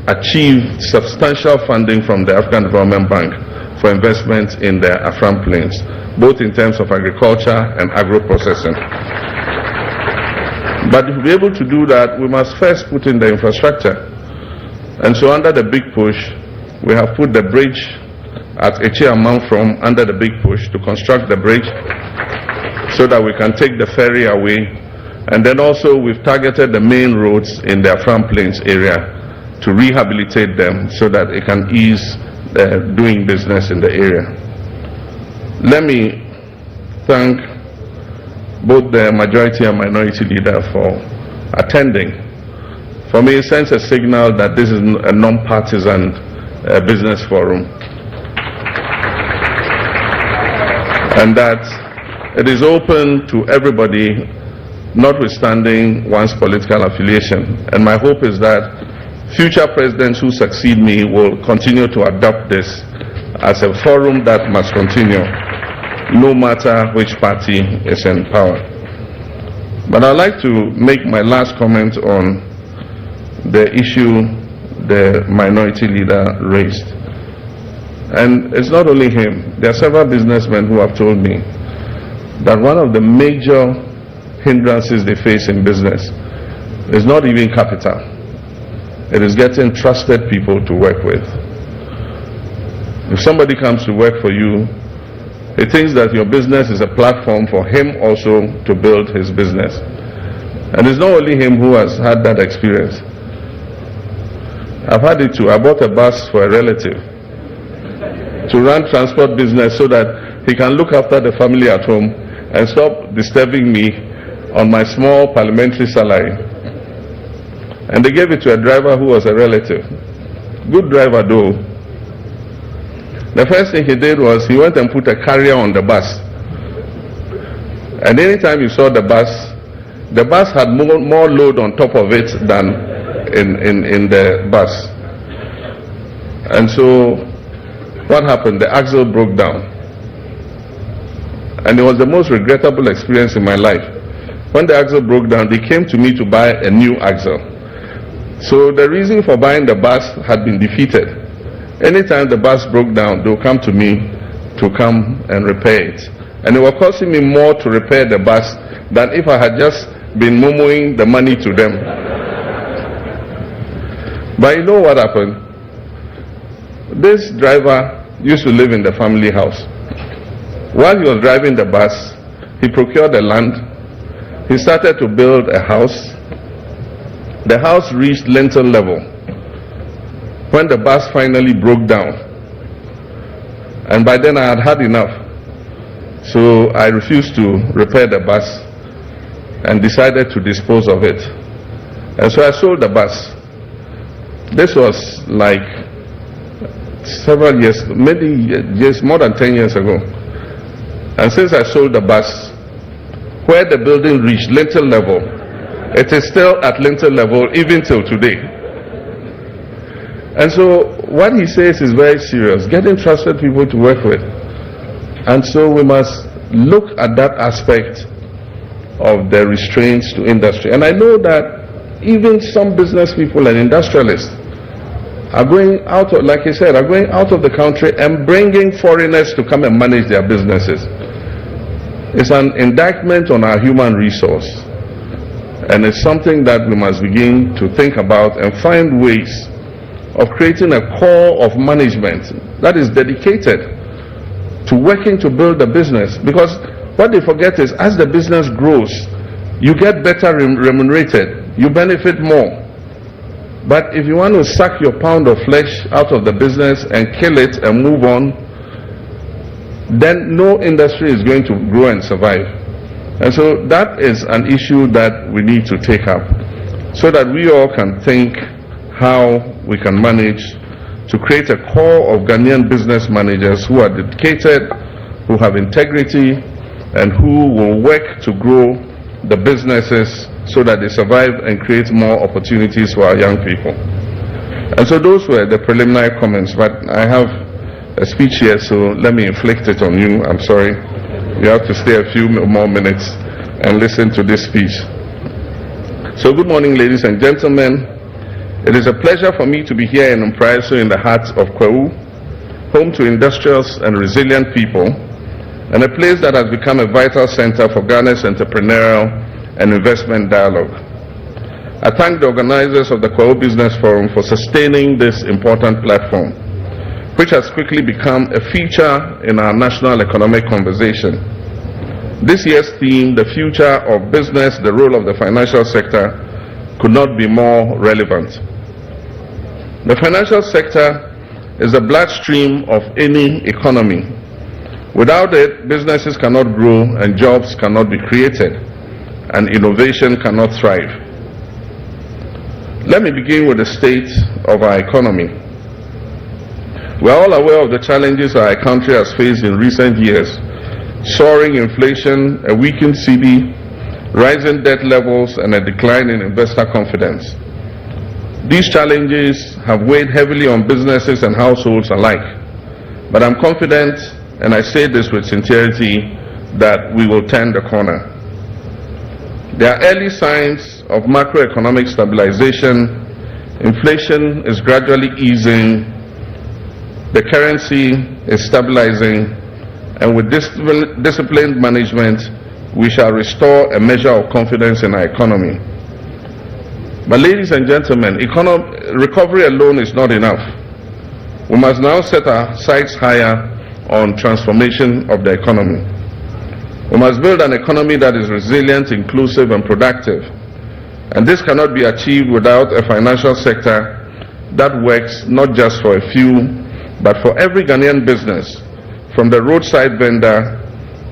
achieve substantial funding from the African Development Bank for investment in the Afram Plains, both in terms of agriculture and agro-processing. But to be able to do that, we must first put in the infrastructure. And so under the big push, we have put the bridge at Echiamam from under the big push to construct the bridge so that we can take the ferry away. And then also we've targeted the main roads in the Afram Plains area to rehabilitate them so that it can ease doing business in the area. Let me thank both the majority and minority leader for attending. For me, it sends a signal that this is a non-partisan business forum, and that it is open to everybody, notwithstanding one's political affiliation. And my hope is that future presidents who succeed me will continue to adopt this as a forum that must continue, no matter which party is in power. But I'd like to make my last comment on the issue the minority leader raised. And it's not only him. There are several businessmen who have told me that one of the major hindrances they face in business is not even capital. It is getting trusted people to work with. If somebody comes to work for you, he thinks that your business is a platform for him also to build his business. And it's not only him who has had that experience. I've had it too. I bought a bus for a relative to run transport business so that he can look after the family at home and stop disturbing me on my small parliamentary salary. And they gave it to a driver who was a relative. Good driver though. The first thing he did was he went and put a carrier on the bus. And anytime you saw the bus had more load on top of it than in the bus. And so what happened? The axle broke down. And it was the most regrettable experience in my life. When the axle broke down, they came to me to buy a new axle. So the reason for buying the bus had been defeated. Anytime the bus broke down, they'll come to me to come and repair it. And it was costing me more to repair the bus than if I had just been murmuring the money to them. But you know what happened? This driver used to live in the family house. While he was driving the bus, he procured the land. He started to build a house. The house reached lintel level when the bus finally broke down. And by then I had had enough. So I refused to repair the bus and decided to dispose of it. And so I sold the bus. This was like several years, maybe years, more than 10 years ago. And since I sold the bus, where the building reached lintel level, it is still at lintel level even till today. And so what he says is very serious, getting trusted people to work with. And so we must look at that aspect of the restraints to industry. And I know that even some business people and industrialists are going out of, like he said, are going out of the country and bringing foreigners to come and manage their businesses. is an indictment on our human resource, and it's something that we must begin to think about and find ways of creating a core of management that is dedicated to working to build the business. Because what they forget is, as the business grows, you get better remunerated, you benefit more. But if you want to suck your pound of flesh out of the business and kill it and move on, then no industry is going to grow and survive. And so that is an issue that we need to take up, so that we all can think how we can manage to create a core of Ghanaian business managers who are dedicated, who have integrity, and who will work to grow the businesses so that they survive and create more opportunities for our young people. And so those were the preliminary comments, but I have a speech here, so let me inflict it on you. I'm sorry. You have to stay a few more minutes and listen to this speech. So good morning, ladies and gentlemen. It is a pleasure for me to be here in Mpraeso, in the heart of Kwahu, home to industrious and resilient people, and a place that has become a vital center for Ghana's entrepreneurial and investment dialogue. I thank the organizers of the Kwahu Business Forum for sustaining this important platform, which has quickly become a feature in our national economic conversation. This year's theme, the future of business, the role of the financial sector, could not be more relevant. The financial sector is the bloodstream of any economy. Without it, businesses cannot grow and jobs cannot be created, and innovation cannot thrive. Let me begin with the state of our economy. We are all aware of the challenges our country has faced in recent years: soaring inflation, a weakened cedi, rising debt levels, and a decline in investor confidence. These challenges have weighed heavily on businesses and households alike, but I'm confident, and I say this with sincerity, that we will turn the corner. There are early signs of macroeconomic stabilization. Inflation is gradually easing, the currency is stabilizing, and with disciplined management, we shall restore a measure of confidence in our economy. But ladies and gentlemen, recovery alone is not enough. We must now set our sights higher on transformation of the economy. We must build an economy that is resilient, inclusive, and productive. And this cannot be achieved without a financial sector that works not just for a few, but for every Ghanaian business, from the roadside vendor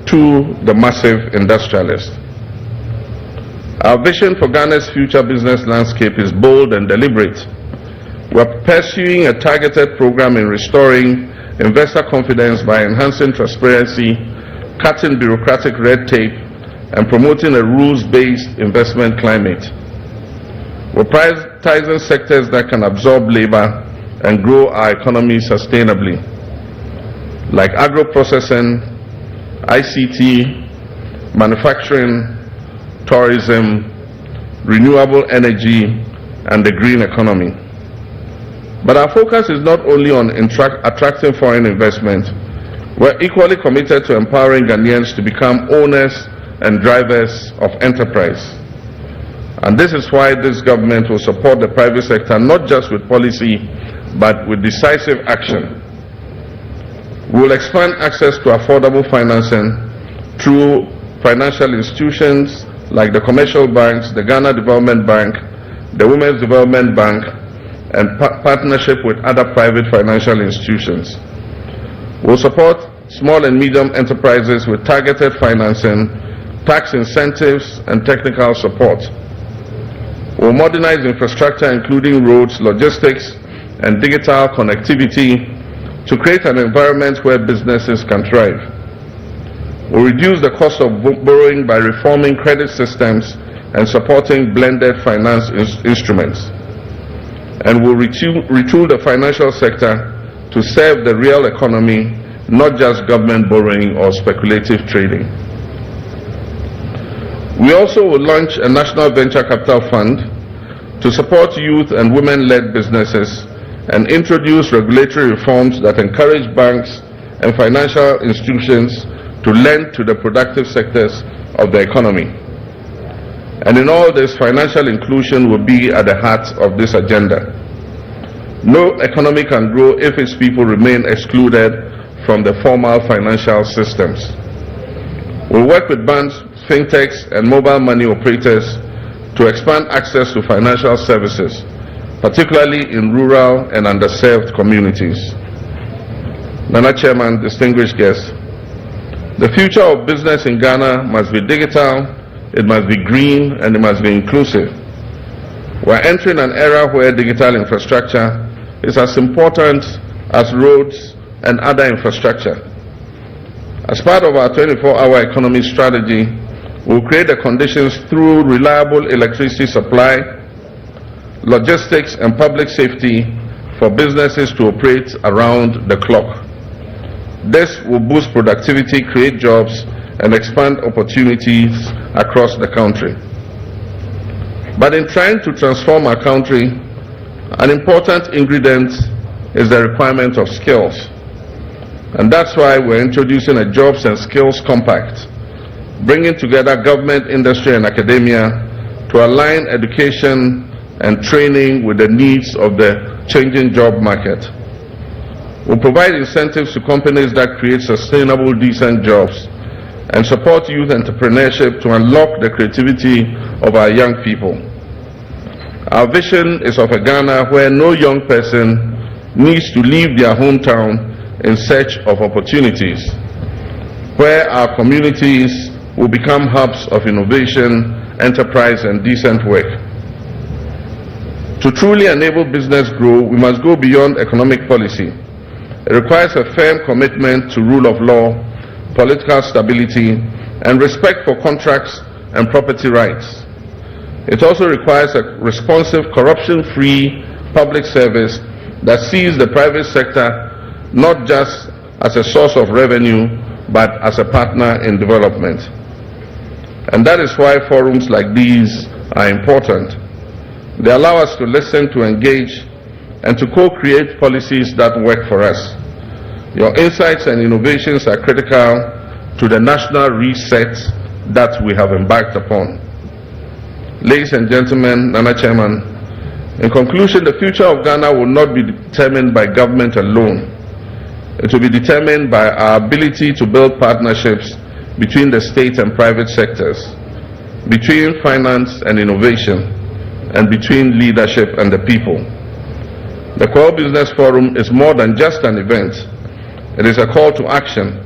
to the massive industrialist. Our vision for Ghana's future business landscape is bold and deliberate. We are pursuing a targeted program in restoring investor confidence by enhancing transparency, cutting bureaucratic red tape, and promoting a rules-based investment climate. We're prioritizing sectors that can absorb labor and grow our economy sustainably, like agro-processing, ICT, manufacturing, tourism, renewable energy, and the green economy. But our focus is not only on attracting foreign investment. We're equally committed to empowering Ghanaians to become owners and drivers of enterprise. And this is why this government will support the private sector not just with policy, but with decisive action. We will expand access to affordable financing through financial institutions like the commercial banks, the Ghana Development Bank, the Women's Development Bank, and partnership with other private financial institutions. We'll support small and medium enterprises with targeted financing, tax incentives, and technical support. We'll modernize infrastructure, including roads, logistics, and digital connectivity, to create an environment where businesses can thrive. We'll reduce the cost of borrowing by reforming credit systems and supporting blended finance instruments. And we'll retool the financial sector to serve the real economy, not just government borrowing or speculative trading. We also will launch a national venture capital fund to support youth and women-led businesses and introduce regulatory reforms that encourage banks and financial institutions to lend to the productive sectors of the economy. And in all this, financial inclusion will be at the heart of this agenda. No economy can grow if its people remain excluded from the formal financial systems. We'll work with banks, fintechs, and mobile money operators to expand access to financial services, particularly in rural and underserved communities. Nana Chairman, distinguished guests, the future of business in Ghana must be digital, it must be green, and it must be inclusive. We're entering an era where digital infrastructure is as important as roads and other infrastructure. As part of our 24-hour economy strategy, we'll create the conditions through reliable electricity supply, logistics, and public safety for businesses to operate around the clock. This will boost productivity, create jobs, and expand opportunities across the country. But in trying to transform our country, an important ingredient is the requirement of skills. And that's why we're introducing a Jobs and Skills Compact, bringing together government, industry, and academia to align education and training with the needs of the changing job market. We'll provide incentives to companies that create sustainable, decent jobs and support youth entrepreneurship to unlock the creativity of our young people. Our vision is of a Ghana where no young person needs to leave their hometown in search of opportunities, where our communities will become hubs of innovation, enterprise, and decent work. To truly enable business growth, we must go beyond economic policy. It requires a firm commitment to rule of law, political stability, and respect for contracts and property rights. It also requires a responsive, corruption-free public service that sees the private sector not just as a source of revenue, but as a partner in development. And that is why forums like these are important. They allow us to listen, to engage, and to co-create policies that work for us. Your insights and innovations are critical to the national reset that we have embarked upon. Ladies and gentlemen, Nana Chairman, in conclusion, the future of Ghana will not be determined by government alone. It will be determined by our ability to build partnerships between the state and private sectors, between finance and innovation, and between leadership and the people. The Kwahu Business Forum is more than just an event. It is a call to action.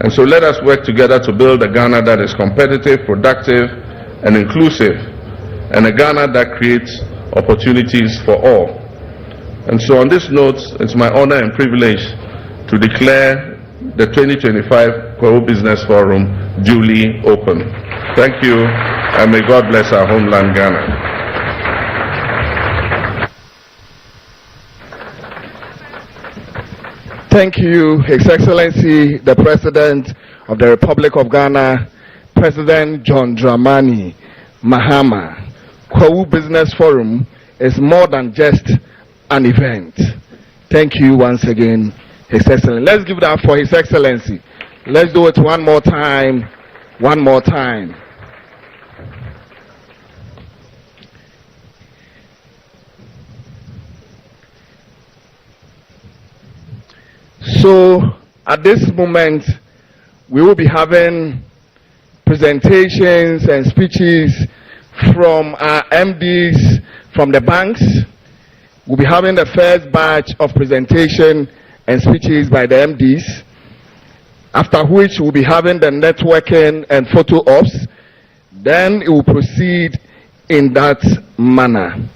And so let us work together to build a Ghana that is competitive, productive, and inclusive, and a Ghana that creates opportunities for all. And so on this note, it's my honor and privilege to declare the 2025 Kwahu Business Forum duly open. Thank you, and may God bless our homeland, Ghana. Thank you, His Excellency, the President of the Republic of Ghana, President John Dramani Mahama. Kwahu Business Forum is more than just an event. Thank you once again, His Excellency. Let's give it up for His Excellency. Let's do it one more time. One more time. So, at this moment, we will be having presentations and speeches from our MDs from the banks. We'll be having the first batch of presentation and speeches by the MDs, after which we'll be having the networking and photo ops. Then it will proceed in that manner.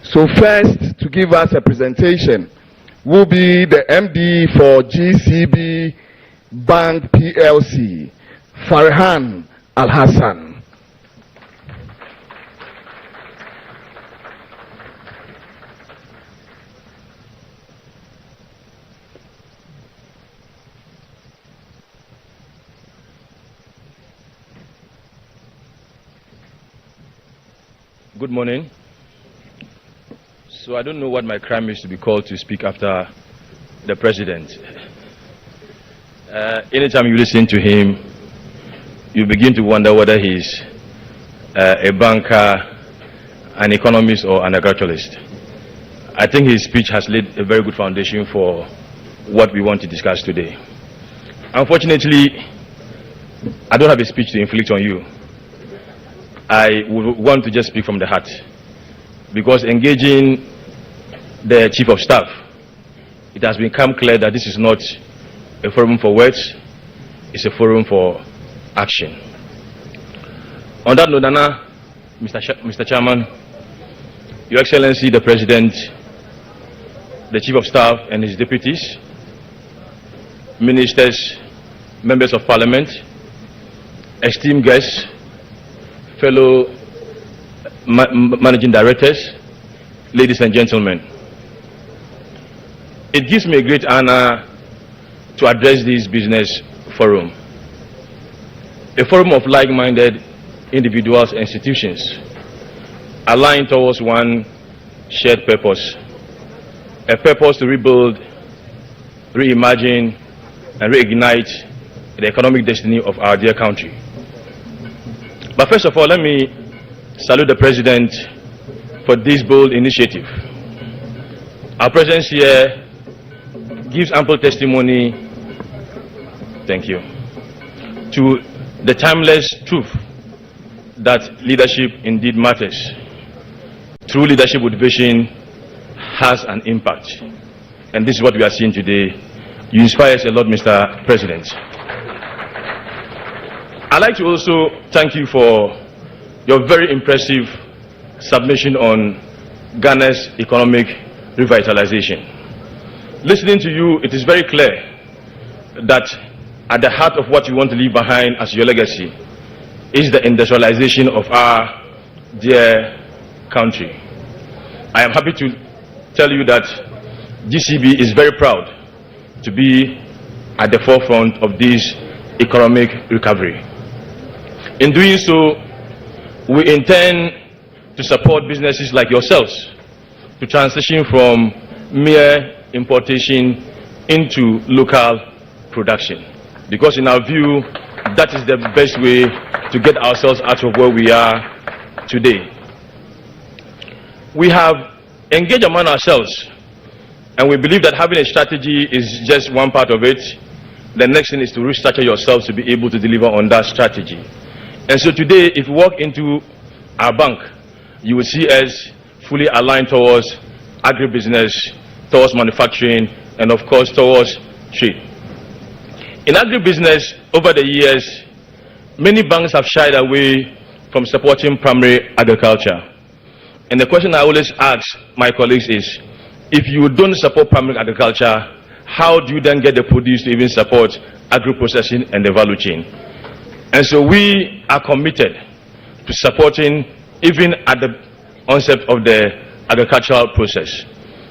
So first, to give us a presentation, will be the MD for GCB Bank PLC, Farhan Al-Hassan. Good morning. So I don't know what my crime is to be called to speak after the president. Anytime you listen to him, you begin to wonder whether he's a banker, an economist, or an agriculturalist. I think his speech has laid a very good foundation for what we want to discuss today. Unfortunately, I don't have a speech to inflict on you. I would want to just speak from the heart, because engaging the Chief of Staff, it has become clear that this is not a forum for words, it's a forum for action. On that note, Nana, Mr. Chairman, Your Excellency the President, the Chief of Staff and his deputies, ministers, members of Parliament, esteemed guests, fellow managing directors, ladies and gentlemen. It gives me a great honor to address this business forum, a forum of like-minded individuals and institutions aligned towards one shared purpose, a purpose to rebuild, reimagine, and reignite the economic destiny of our dear country. But first of all, let me salute the President for this bold initiative. Our presence here gives ample testimony, thank you, to the timeless truth that leadership indeed matters. True leadership with vision has an impact. And this is what we are seeing today. You inspire us a lot, Mr. President. I'd like to also thank you for your very impressive submission on Ghana's economic revitalization. Listening to you, it is very clear that at the heart of what you want to leave behind as your legacy is the industrialization of our dear country. I am happy to tell you that GCB is very proud to be at the forefront of this economic recovery. In doing so, we intend to support businesses like yourselves to transition from mere importation into local production. Because in our view, that is the best way to get ourselves out of where we are today. We have engaged among ourselves, and we believe that having a strategy is just one part of it. The next thing is to restructure yourselves to be able to deliver on that strategy. And so today, if you walk into our bank, you will see us fully aligned towards agribusiness, towards manufacturing, and of course towards trade. In agribusiness, over the years, many banks have shied away from supporting primary agriculture. And the question I always ask my colleagues is, if you don't support primary agriculture, how do you then get the produce to even support agro-processing and the value chain? And so we are committed to supporting even at the onset of the agricultural process.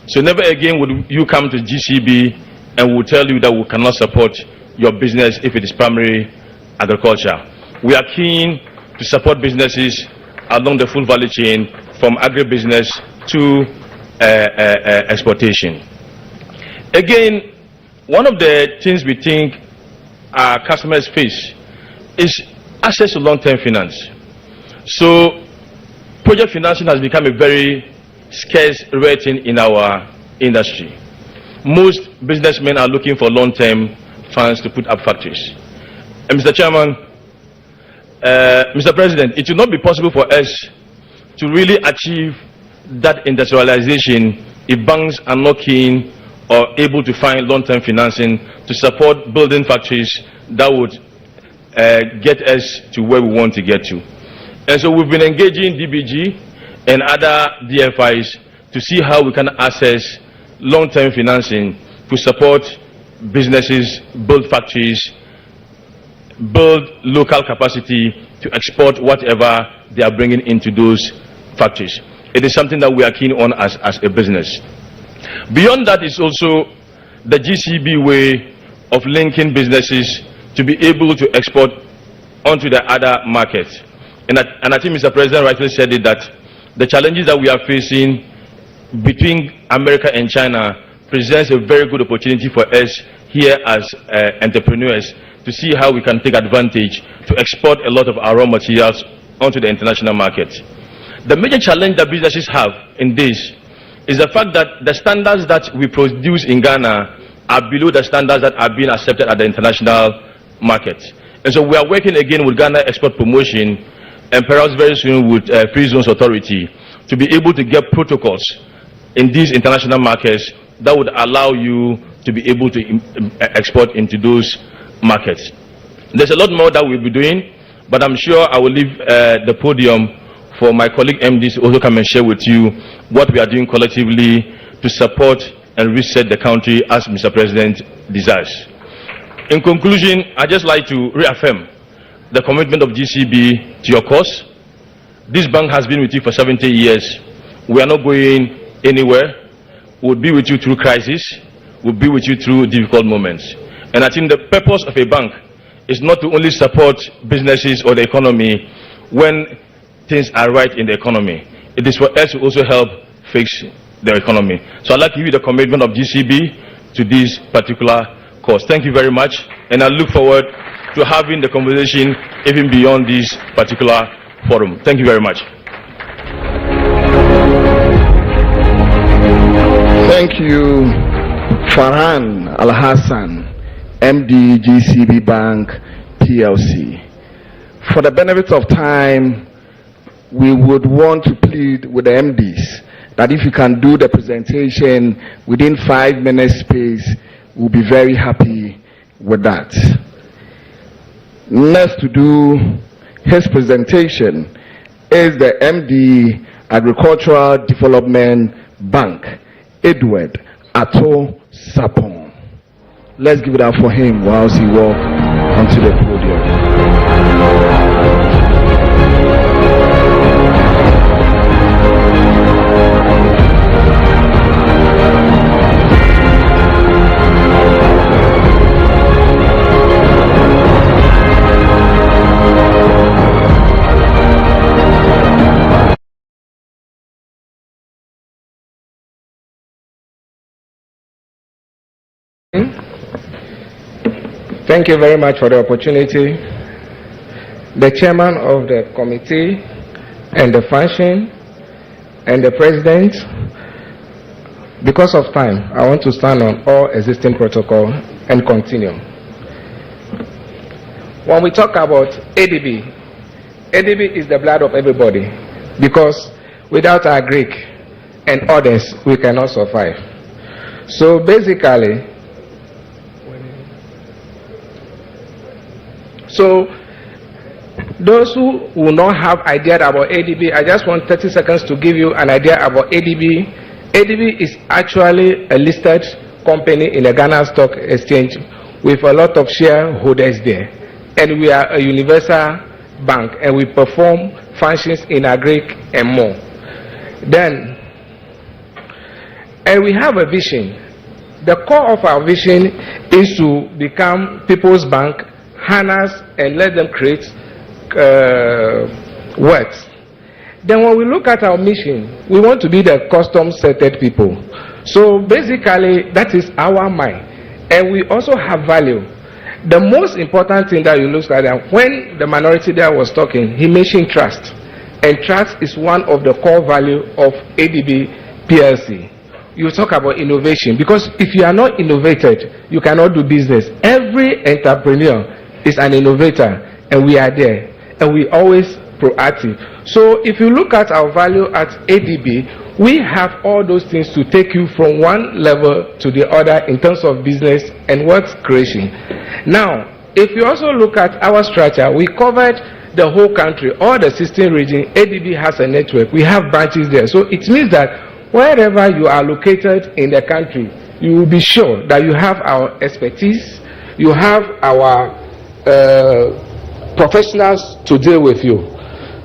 So never again would you come to GCB and we'll tell you that we cannot support your business if it is primary agriculture. We are keen to support businesses along the full value chain from agribusiness to exportation. Again, one of the things we think our customers face is access to long-term finance. So project financing has become a very scarce rare thing in our industry. Most businessmen are looking for long-term funds to put up factories. And Mr. Chairman, Mr. President, it will not be possible for us to really achieve that industrialization if banks are not keen or able to find long-term financing to support building factories that would get us to where we want to get to. And so we've been engaging DBG and other DFIs to see how we can access long-term financing to support businesses, build factories, build local capacity to export whatever they are bringing into those factories. It is something that we are keen on as a business. Beyond that is also the GCB way of linking businesses to be able to export onto the other markets. And I think Mr. President rightly said it, that the challenges that we are facing between America and China presents a very good opportunity for us here as entrepreneurs to see how we can take advantage to export a lot of our raw materials onto the international market. The major challenge that businesses have in this is the fact that the standards that we produce in Ghana are below the standards that are being accepted at the international market. And so we are working again with Ghana Export Promotion and perhaps very soon with Free Zones Authority to be able to get protocols in these international markets that would allow you to be able to export into those markets. There's a lot more that we'll be doing, but I'm sure I will leave the podium for my colleague MDs to also come and share with you what we are doing collectively to support and reset the country as Mr. President desires. In conclusion, I'd just like to reaffirm the commitment of GCB to your cause. This bank has been with you for 70 years. We are not going anywhere. We'll be with you through crisis. We'll be with you through difficult moments. And I think the purpose of a bank is not to only support businesses or the economy when things are right in the economy. It is for us to also help fix the economy. So I'd like to give you the commitment of GCB to this particular cause. Thank you very much, and I look forward to having the conversation even beyond this particular forum. Thank you very much. Thank you, Farhan Al-Hassan, MD, GCB Bank, PLC. For the benefit of time, we would want to plead with the MDs that if you can do the presentation within 5 minutes space, we'll be very happy with that. Next to do his presentation is the MD, Agricultural Development Bank, Edward Ato Sapon. Let's give it up for him whilst he walks onto the podium. Thank you very much for the opportunity. The chairman of the committee and the function and the president, because of time, I want to stand on all existing protocol and continue. When we talk about ADB, ADB is the blood of everybody, because without our Greek and others, we cannot survive. So basically, those who will not have idea about ADB, I just want 30 seconds to give you an idea about ADB. ADB is actually a listed company in the Ghana Stock Exchange with a lot of shareholders there. And we are a universal bank, and we perform functions in agric and more. Then, and we have a vision. The core of our vision is to become people's bank, harness and let them create wealth. Then when we look at our mission, we want to be the custom-centered people. So basically, that is our mind. And we also have value. The most important thing that you look at, when the minority there was talking, he mentioned trust. And trust is one of the core value of ADB PLC. You talk about innovation, because if you are not innovated, you cannot do business. Every entrepreneur is an innovator, and we are there, and we always proactive. So if you look at our value at ADB, we have all those things to take you from one level to the other in terms of business and wealth creation. Now, if you also look at our structure, we covered the whole country, all the 16 regions. ADB has a network. We have branches there. So it means that wherever you are located in the country, you will be sure that you have our expertise, you have our professionals to deal with you.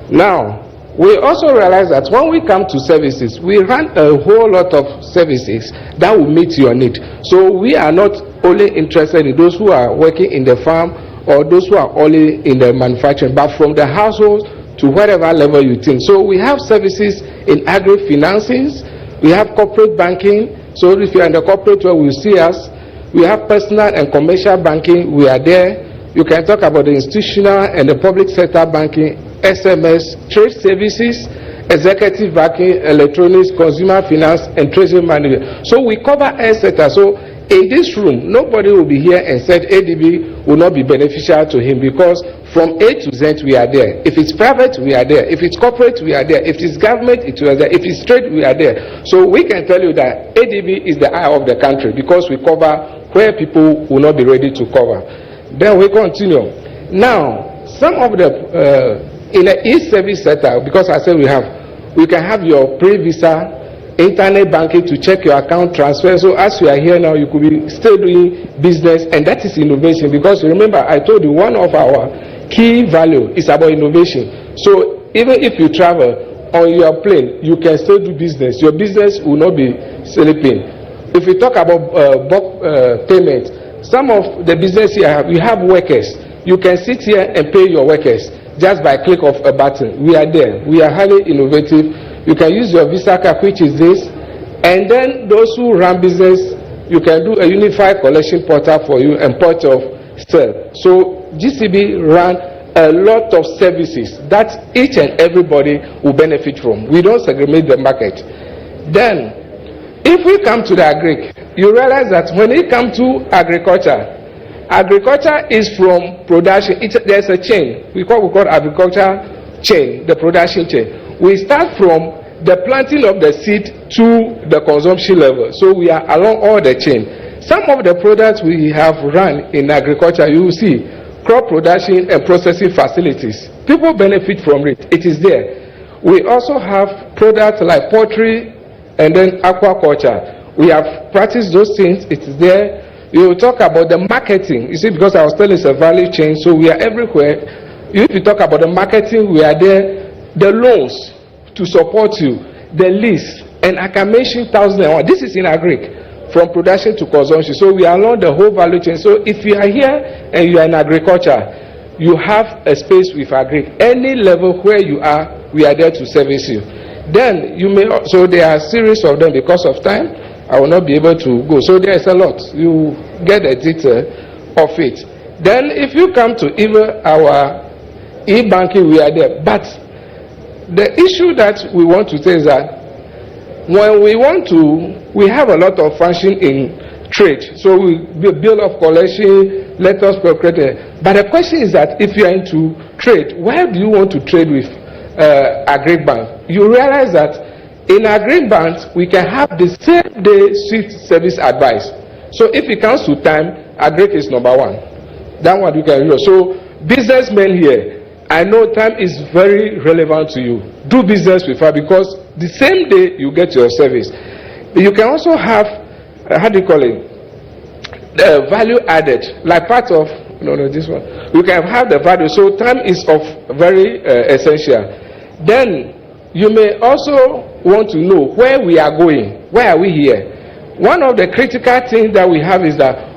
Now, we also realize that when we come to services, we run a whole lot of services that will meet your need. So we are not only interested in those who are working in the farm or those who are only in the manufacturing, but from the household to whatever level you think. So we have services in agri-financing, we have corporate banking. So if you're in the corporate world, you see us. We have personal and commercial banking, we are there. You can talk about the institutional and the public sector banking, SMS, trade services, executive banking, electronics, consumer finance, and treasury management. So we cover all sectors. So in this room, nobody will be here and said ADB will not be beneficial to him, because from A to Z we are there. If it's private, we are there. If it's corporate, we are there. If it's government, it was there. If it's trade, we are there. So we can tell you that ADB is the eye of the country, because we cover where people will not be ready to cover. Then we continue. Now, some of the in the e-service sector, because I said we can have your pre-visa internet banking to check your account transfer. So as you are here now, you could be still doing business, and that is innovation. Because remember, I told you one of our key value is about innovation. So even if you travel on your plane, you can still do business. Your business will not be sleeping. If we talk about bulk payment, some of the business here, we have workers. You can sit here and pay your workers just by click of a button. We are there. We are highly innovative. You can use your Visa card, which is this. And then those who run business, you can do a unified collection portal for you and point of sale. So GCB ran a lot of services that each and everybody will benefit from. We don't segregate the market. Then, if we come to the agric, you realize that when it comes to agriculture, agriculture is from production. There's a chain. We call agriculture chain, the production chain. We start from the planting of the seed to the consumption level. So we are along all the chain. Some of the products we have run in agriculture, you will see crop production and processing facilities. People benefit from it. It is there. We also have products like poultry and then aquaculture. We have practiced those things. It is there. You will talk about the marketing. You see, because I was telling it's a value chain, so we are everywhere. If you talk about the marketing, we are there. The loans to support you, the lease, and I can mention thousands and one. This is in agric, from production to consumption. So we are along the whole value chain. So if you are here and you are in agriculture, you have a space with agric. Any level where you are, we are there to service you. Then you may, so there are a series of them. Because of time, I will not be able to go. So there is a lot. You get a detail of it. Then if you come to even our e-banking, we are there. But the issue that we want to say is that when we have a lot of function in trade. So we build up collection, let us procreate it. But the question is that if you are into trade, where do you want to trade with agric bank? You realize that in agric banks, we can have the same day swift service advice. So if it comes to time, agric is number one. That one you can use. So businessmen here, I know time is very relevant to you. Do business with her, because the same day you get your service. You can also have, how do you call it? The value added, like part of, this one. You can have the value. So time is of very essential. Then you may also want to know where we are going. Why are we here? One of the critical things that we have is that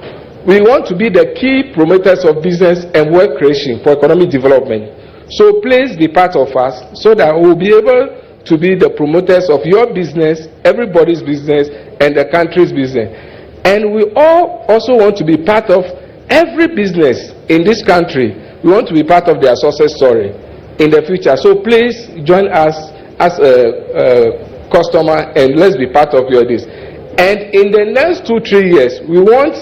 we want to be the key promoters of business and work creation for economic development. So please be part of us so that we'll be able to be the promoters of your business, everybody's business, and the country's business. And we all also want to be part of every business in this country. We want to be part of their success story in the future. So please join us as a customer and let's be part of your this. And in the next 2-3 years, we want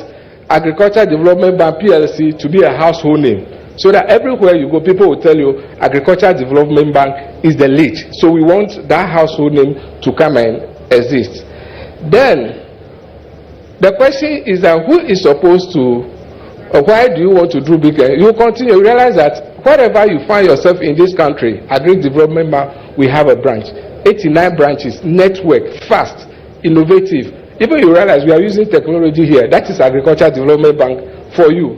Agriculture Development Bank PLC to be a household name, so that everywhere you go, people will tell you Agriculture Development Bank is the lead. So we want that household name to come and exist. Then the question is that who is supposed to, why do you want to do bigger? You continue, you realize that wherever you find yourself in this country, Agri Development Bank, we have a branch. 89 branches, network, fast, innovative. Even you realize we are using technology here. That is Agriculture Development Bank for you.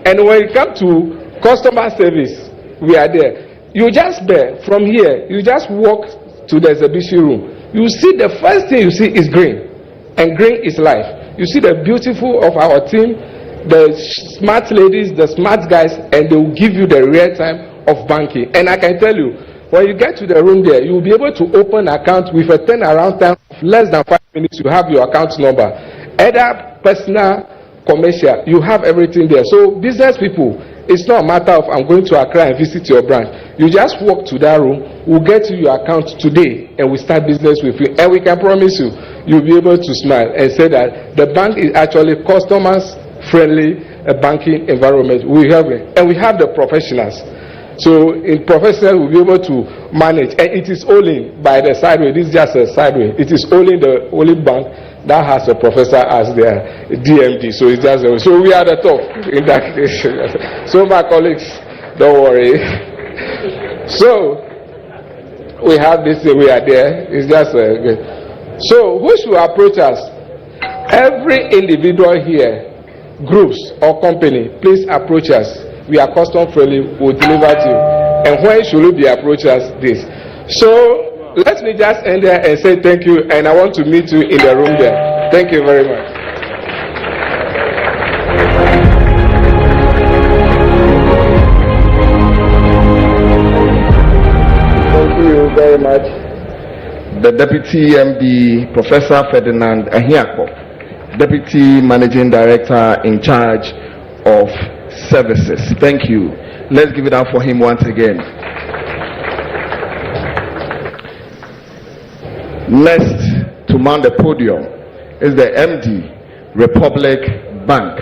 And when it comes to customer service, we are there. You just there from here, you just walk to the exhibition room. You see the first thing you see is green. And green is life. You see the beautiful of our team, the smart ladies, the smart guys, and they will give you the real time of banking. And I can tell you, when you get to the room there, you will be able to open an account with a turnaround time of less than 5 minutes. You have your account number, either personal commercial, you have everything there. So business people, it's not a matter of I'm going to Accra and visit your branch. You just walk to that room, we'll get you your account today and we start business with you. And we can promise you, you'll be able to smile and say that the bank is actually customers friendly banking environment. We have it. And we have the professionals. So in professional, we'll be able to manage. And it is only by the sideway, this is just a sideway. It is only the only bank that has a professor as their DMD. So it's just so we are the top in that case. So my colleagues, don't worry. So we have this, we are there. It's just good. So who should approach us? Every individual here, groups or company, please approach us. We are custom friendly, we'll deliver to you. And when should we be approach us? This. So let me just end there and say thank you, and I want to meet you in the room there. Thank you very much. Thank you very much. The Deputy MD, Professor Ferdinand Ahiako, Deputy Managing Director in charge of Services. Thank you. Let's give it up for him once again. Next to mount the podium is the MD, Republic Bank,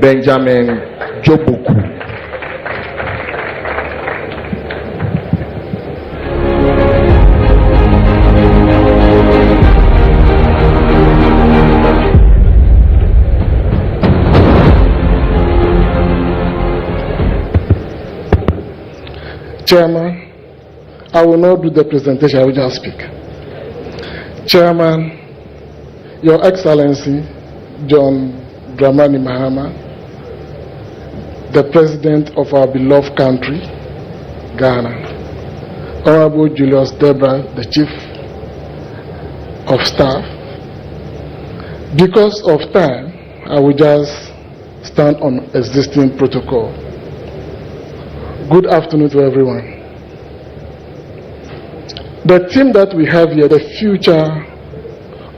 Benjamin Joboku. Chairman, I will not do the presentation, I will just speak. Chairman, Your Excellency, GHOne Dramani Mahama, the President of our beloved country, Ghana, Honorable Julius Debra, the Chief of Staff. Because of time, I will just stand on existing protocol. Good afternoon to everyone. The theme that we have here, the future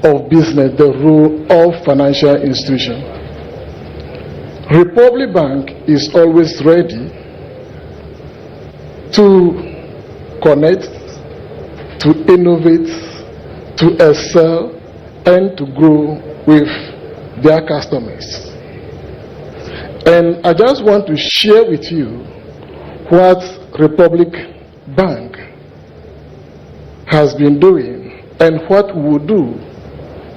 of business, the role of financial institution. Republic Bank is always ready to connect, to innovate, to excel, and to grow with their customers. And I just want to share with you what Republic Bank has been doing and what we will do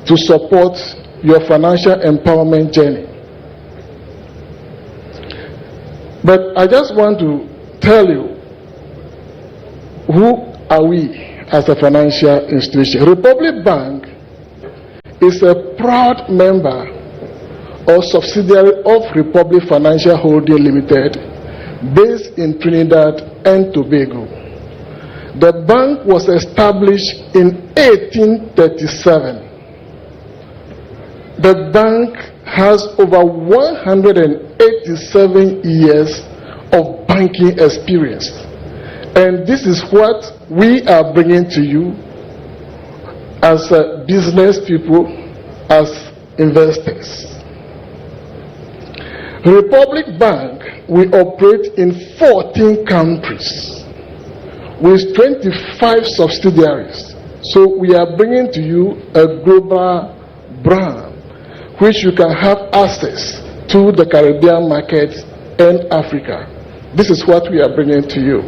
to support your financial empowerment journey. But I just want to tell you, who are we as a financial institution? Republic Bank is a proud member or subsidiary of Republic Financial Holding Limited, based in Trinidad and Tobago. The bank was established in 1837. The bank has over 187 years of banking experience. And this is what we are bringing to you as business people, as investors. Republic Bank, we operate in 14 countries with 25 subsidiaries. So we are bringing to you a global brand which you can have access to the Caribbean market and Africa. This is what we are bringing to you.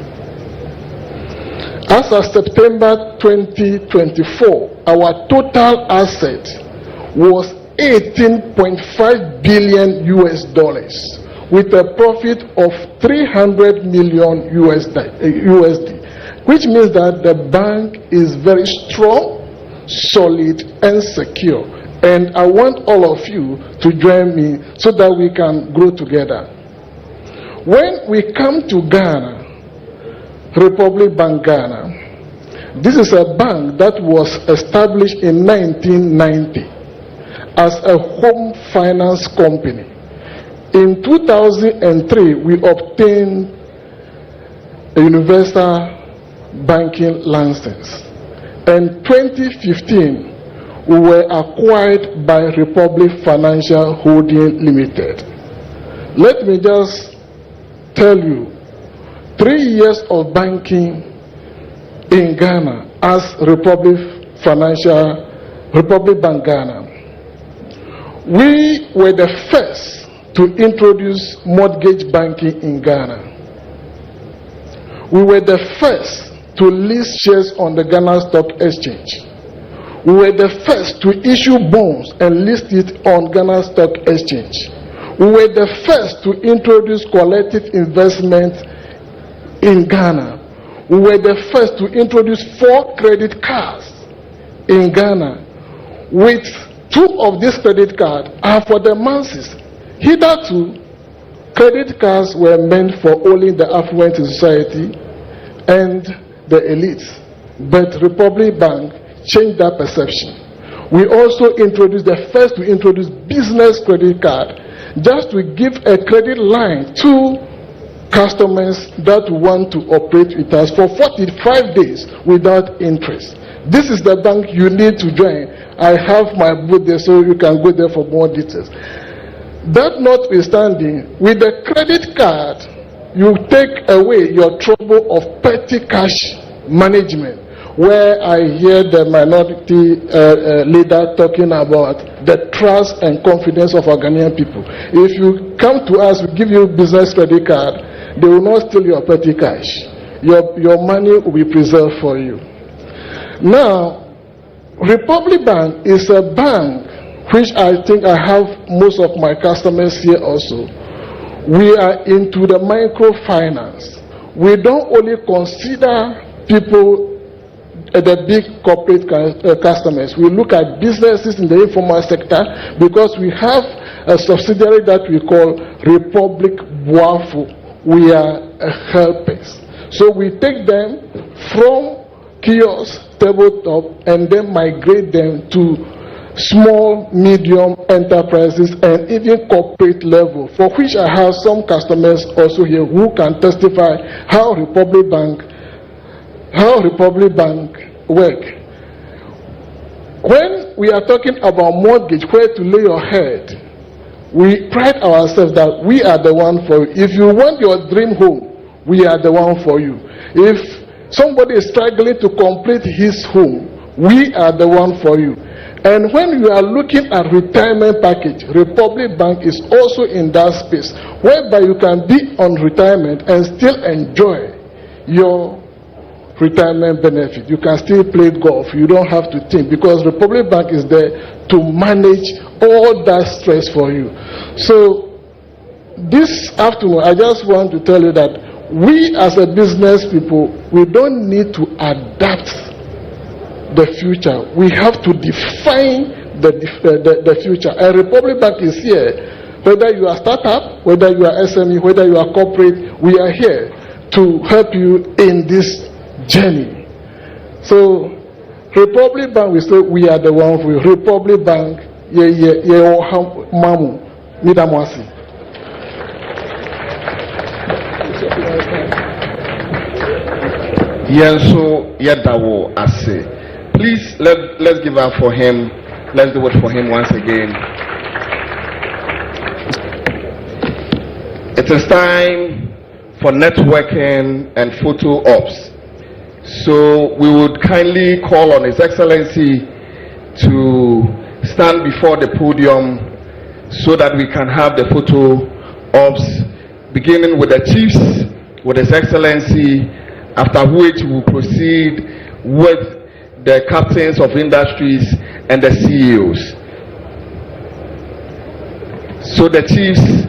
As of September 2024, our total asset was $18.5 billion with a profit of $300 million USD, which means that the bank is very strong, solid, and secure. And I want all of you to join me so that we can grow together. When we come to Ghana, Republic Bank Ghana, this is a bank that was established in 1990 as a home finance company. In 2003, we obtained a universal banking license. In 2015, we were acquired by Republic Financial Holding Limited. Let me just tell you, 3 years of banking in Ghana as Republic Bank Ghana. We were the first to introduce mortgage banking in Ghana. We were the first to list shares on the Ghana Stock Exchange. We were the first to issue bonds and list it on Ghana Stock Exchange. We were the first to introduce collective investment in Ghana. We were the first to introduce 4 credit cards in Ghana, with 2 of these credit cards are for the masses. Hitherto, credit cards were meant for only the affluent in society and the elites. But Republic Bank changed that perception. We also introduced, the first to introduce business credit card, just to give a credit line to customers that want to operate with us for 45 days without interest. This is the bank you need to join. I have my booth there, so you can go there for more details. That notwithstanding, with the credit card, you take away your trouble of petty cash management, where I hear the minority leader talking about the trust and confidence of our Ghanaian people. If you come to us, we give you business credit card, they will not steal your petty cash. Your money will be preserved for you. Now, Republic Bank is a bank which I think I have most of my customers here also. We are into the microfinance. We don't only consider people, the big corporate customers. We look at businesses in the informal sector because we have a subsidiary that we call Republic Kwahu. We are helpers. So we take them from kiosk, tabletop, and then migrate them to small, medium enterprises and even corporate level, for which I have some customers also here who can testify how Republic Bank work. When we are talking about mortgage, where to lay your head, we pride ourselves that we are the one for you. If you want your dream home, we are the one for you. If somebody is struggling to complete his home, we are the one for you. And when you are looking at retirement package, Republic Bank is also in that space, whereby you can be on retirement and still enjoy your retirement benefit. You can still play golf. You don't have to think, because Republic Bank is there to manage all that stress for you. So this afternoon, I just want to tell you that we as a business people, we don't need to adapt the future. We have to define the future. And Republic Bank is here. Whether you are startup, whether you are SME, whether you are corporate, we are here to help you in this journey. So Republic Bank, we say we are the one for you. Republic Bank, mamu, midamwasi. Yenso Yadawo Ase. Please let's give up for him. Let's do it for him once again. It is time for networking and photo ops. So we would kindly call on His Excellency to stand before the podium so that we can have the photo ops, beginning with the chiefs, with His Excellency, after which we will proceed with the captains of industries and the CEOs. So the chiefs,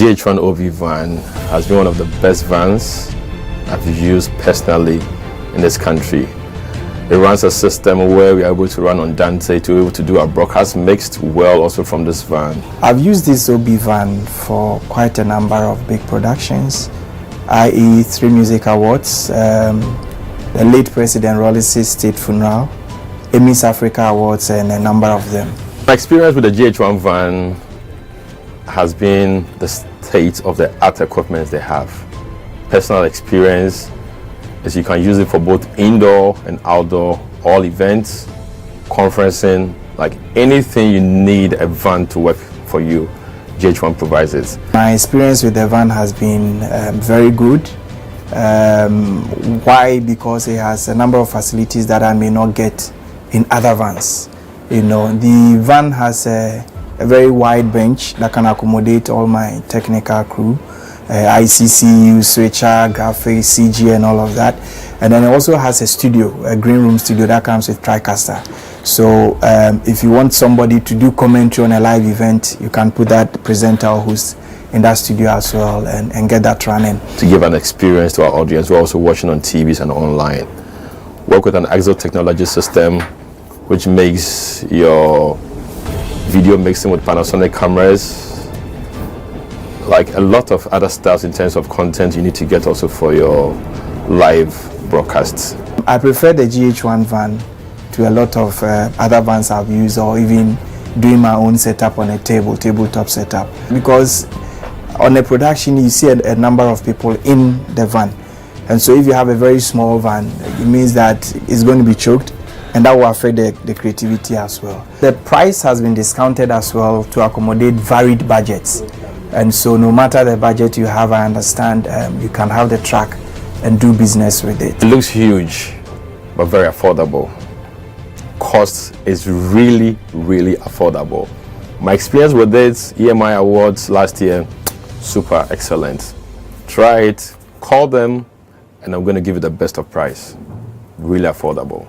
GHOne OV van has been one of the best vans I've used personally in this country. It runs a system where we are able to run on Dante to be able to do our broadcast mixed well also from this van. I've used this OB van for quite a number of big productions, i.e. 3 music awards, the late President Rollis' state funeral, Emmys Africa Awards, and a number of them. My experience with the GHOne van has been the state of the art equipment they have. Personal experience is you can use it for both indoor and outdoor, all events, conferencing, like anything you need a van to work for you, GHOne provides it. My experience with the van has been very good. Why? Because it has a number of facilities that I may not get in other vans. You know, the van has a very wide bench that can accommodate all my technical crew, ICCU, switcher, graphics, CG, and all of that. And then it also has a studio, a green room studio that comes with TriCaster. So if you want somebody to do commentary on a live event, you can put that presenter or host in that studio as well and get that running. To give an experience to our audience, we're also watching on TVs and online. Work with an Exo technology system, which makes your video mixing with Panasonic cameras, like a lot of other stuff in terms of content you need to get also for your live broadcasts. I prefer the GHOne van to a lot of other vans I've used, or even doing my own setup on a tabletop setup, because on a production you see a number of people in the van, and so if you have a very small van, it means that it's going to be choked, and that will affect the creativity as well. The price has been discounted as well to accommodate varied budgets, and so no matter the budget you have, I understand you can have the truck and do business with it. It looks huge but very affordable. Cost is really affordable. My experience with this EMI awards last year, super excellent. Try it, call them, and I'm going to give you the best of price. Really affordable.